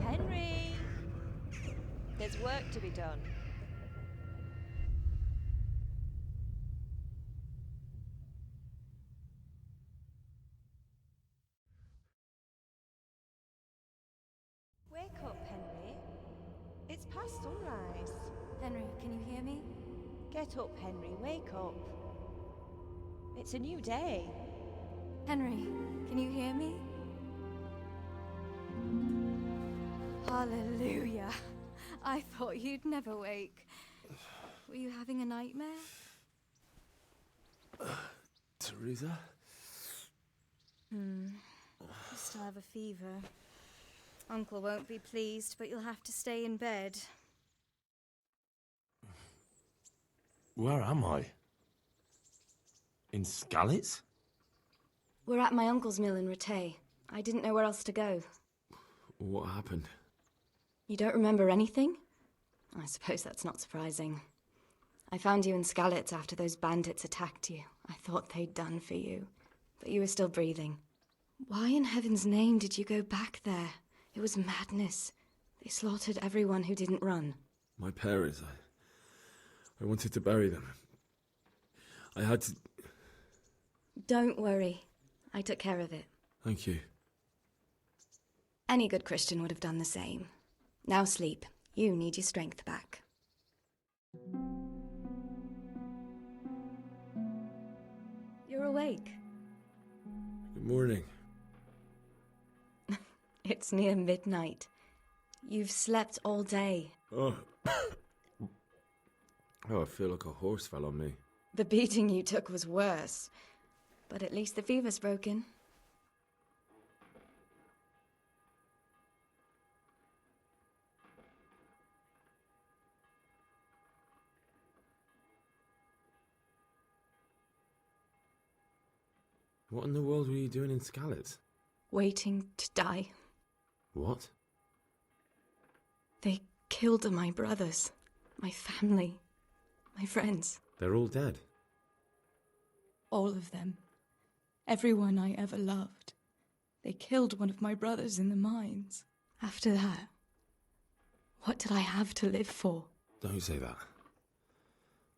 Henry! There's work to be done. Wake up, Henry. It's past sunrise. Henry, can you hear me? Get up, Henry. Wake up. It's a new day. Henry, can you hear me? Hallelujah. I thought you'd never wake. Were you having a nightmare? Teresa? You still have a fever. Uncle won't be pleased, but you'll have to stay in bed. Where am I? In Skalitz? We're at my uncle's mill in Rattay. I didn't know where else to go. What happened? You don't remember anything? I suppose that's not surprising. I found you in Skalitz after those bandits attacked you. I thought they'd done for you, but you were still breathing. Why in heaven's name did you go back there? It was madness. They slaughtered everyone who didn't run. My parents, I wanted to bury them. I had to... Don't worry. I took care of it. Thank you. Any good Christian would have done the same. Now sleep. You need your strength back. You're awake. Good morning. It's near midnight. You've slept all day. Oh. Oh, I feel like a horse fell on me. The beating you took was worse. But at least the fever's broken. What in the world were you doing in Skalitz? Waiting to die. What? They killed my brothers, my family, my friends. They're all dead. All of them. Everyone I ever loved. They killed one of my brothers in the mines. After that, what did I have to live for? Don't say that.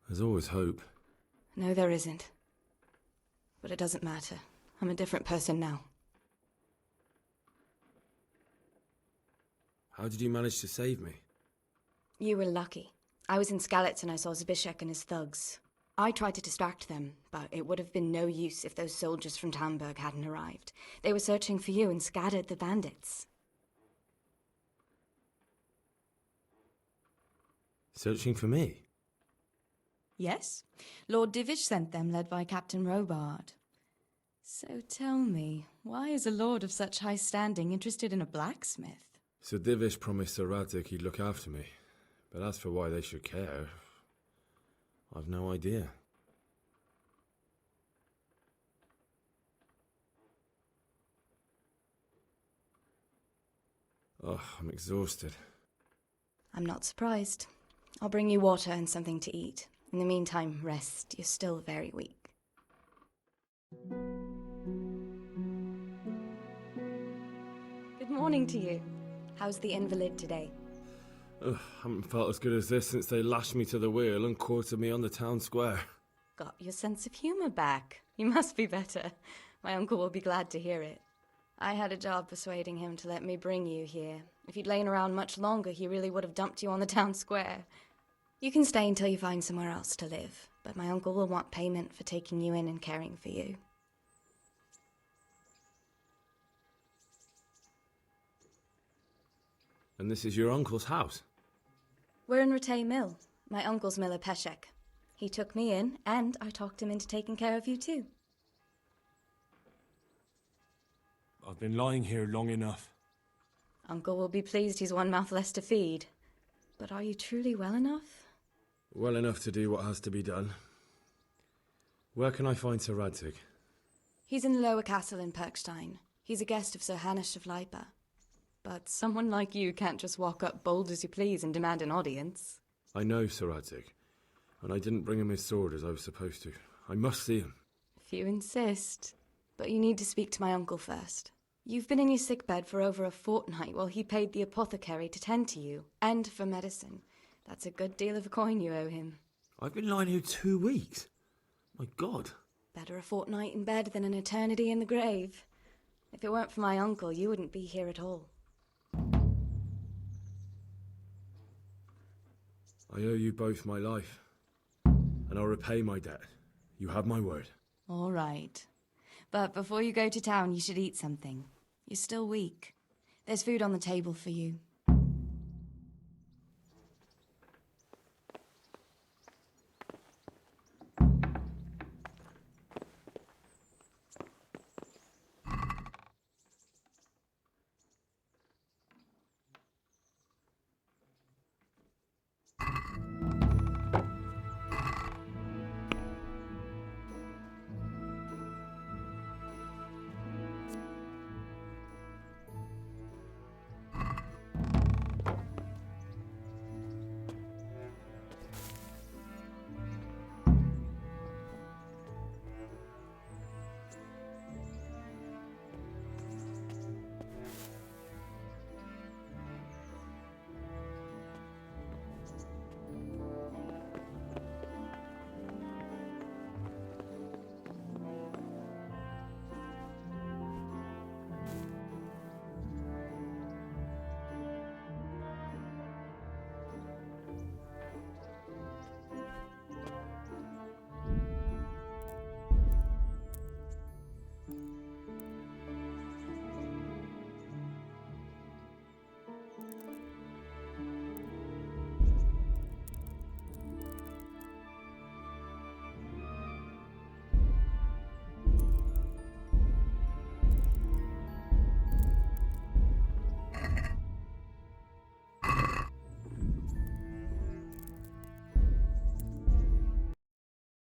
There's always hope. No, there isn't. But it doesn't matter. I'm a different person now. How did you manage to save me? You were lucky. I was in Skalitz and I saw Zbyszek and his thugs. I tried to distract them, but it would have been no use if those soldiers from Tamburg hadn't arrived. They were searching for you and scattered the bandits. Searching for me? Yes. Lord Divish sent them, led by Captain Robard. So tell me, why is a lord of such high standing interested in a blacksmith? So Divish promised Sir Radzik he'd look after me. But as for why they should care, I've no idea. Oh, I'm exhausted. I'm not surprised. I'll bring you water and something to eat. In the meantime, rest. You're still very weak. Good morning to you. How's the invalid today? Ugh, haven't felt as good as this since they lashed me to the wheel and quartered me on the town square. Got your sense of humour back. You must be better. My uncle will be glad to hear it. I had a job persuading him to let me bring you here. If you'd lain around much longer, he really would have dumped you on the town square. You can stay until you find somewhere else to live, but my uncle will want payment for taking you in and caring for you. And this is your uncle's house? We're in Rattay Mill. My uncle's miller Peshek. He took me in, and I talked him into taking care of you too. I've been lying here long enough. Uncle will be pleased he's one mouth less to feed. But are you truly well enough? Well enough to do what has to be done. Where can I find Sir Radzig? He's in the lower castle in Perkstein. He's a guest of Sir Hanush of Leipa. But someone like you can't just walk up bold as you please and demand an audience. I know Sir Radzig, and I didn't bring him his sword as I was supposed to. I must see him. If you insist. But you need to speak to my uncle first. You've been in your sickbed for over a fortnight while he paid the apothecary to tend to you, and for medicine. That's a good deal of coin you owe him. I've been lying here 2 weeks. My God. Better a fortnight in bed than an eternity in the grave. If it weren't for my uncle, you wouldn't be here at all. I owe you both my life, and I'll repay my debt. You have my word. All right. But before you go to town, you should eat something. You're still weak. There's food on the table for you.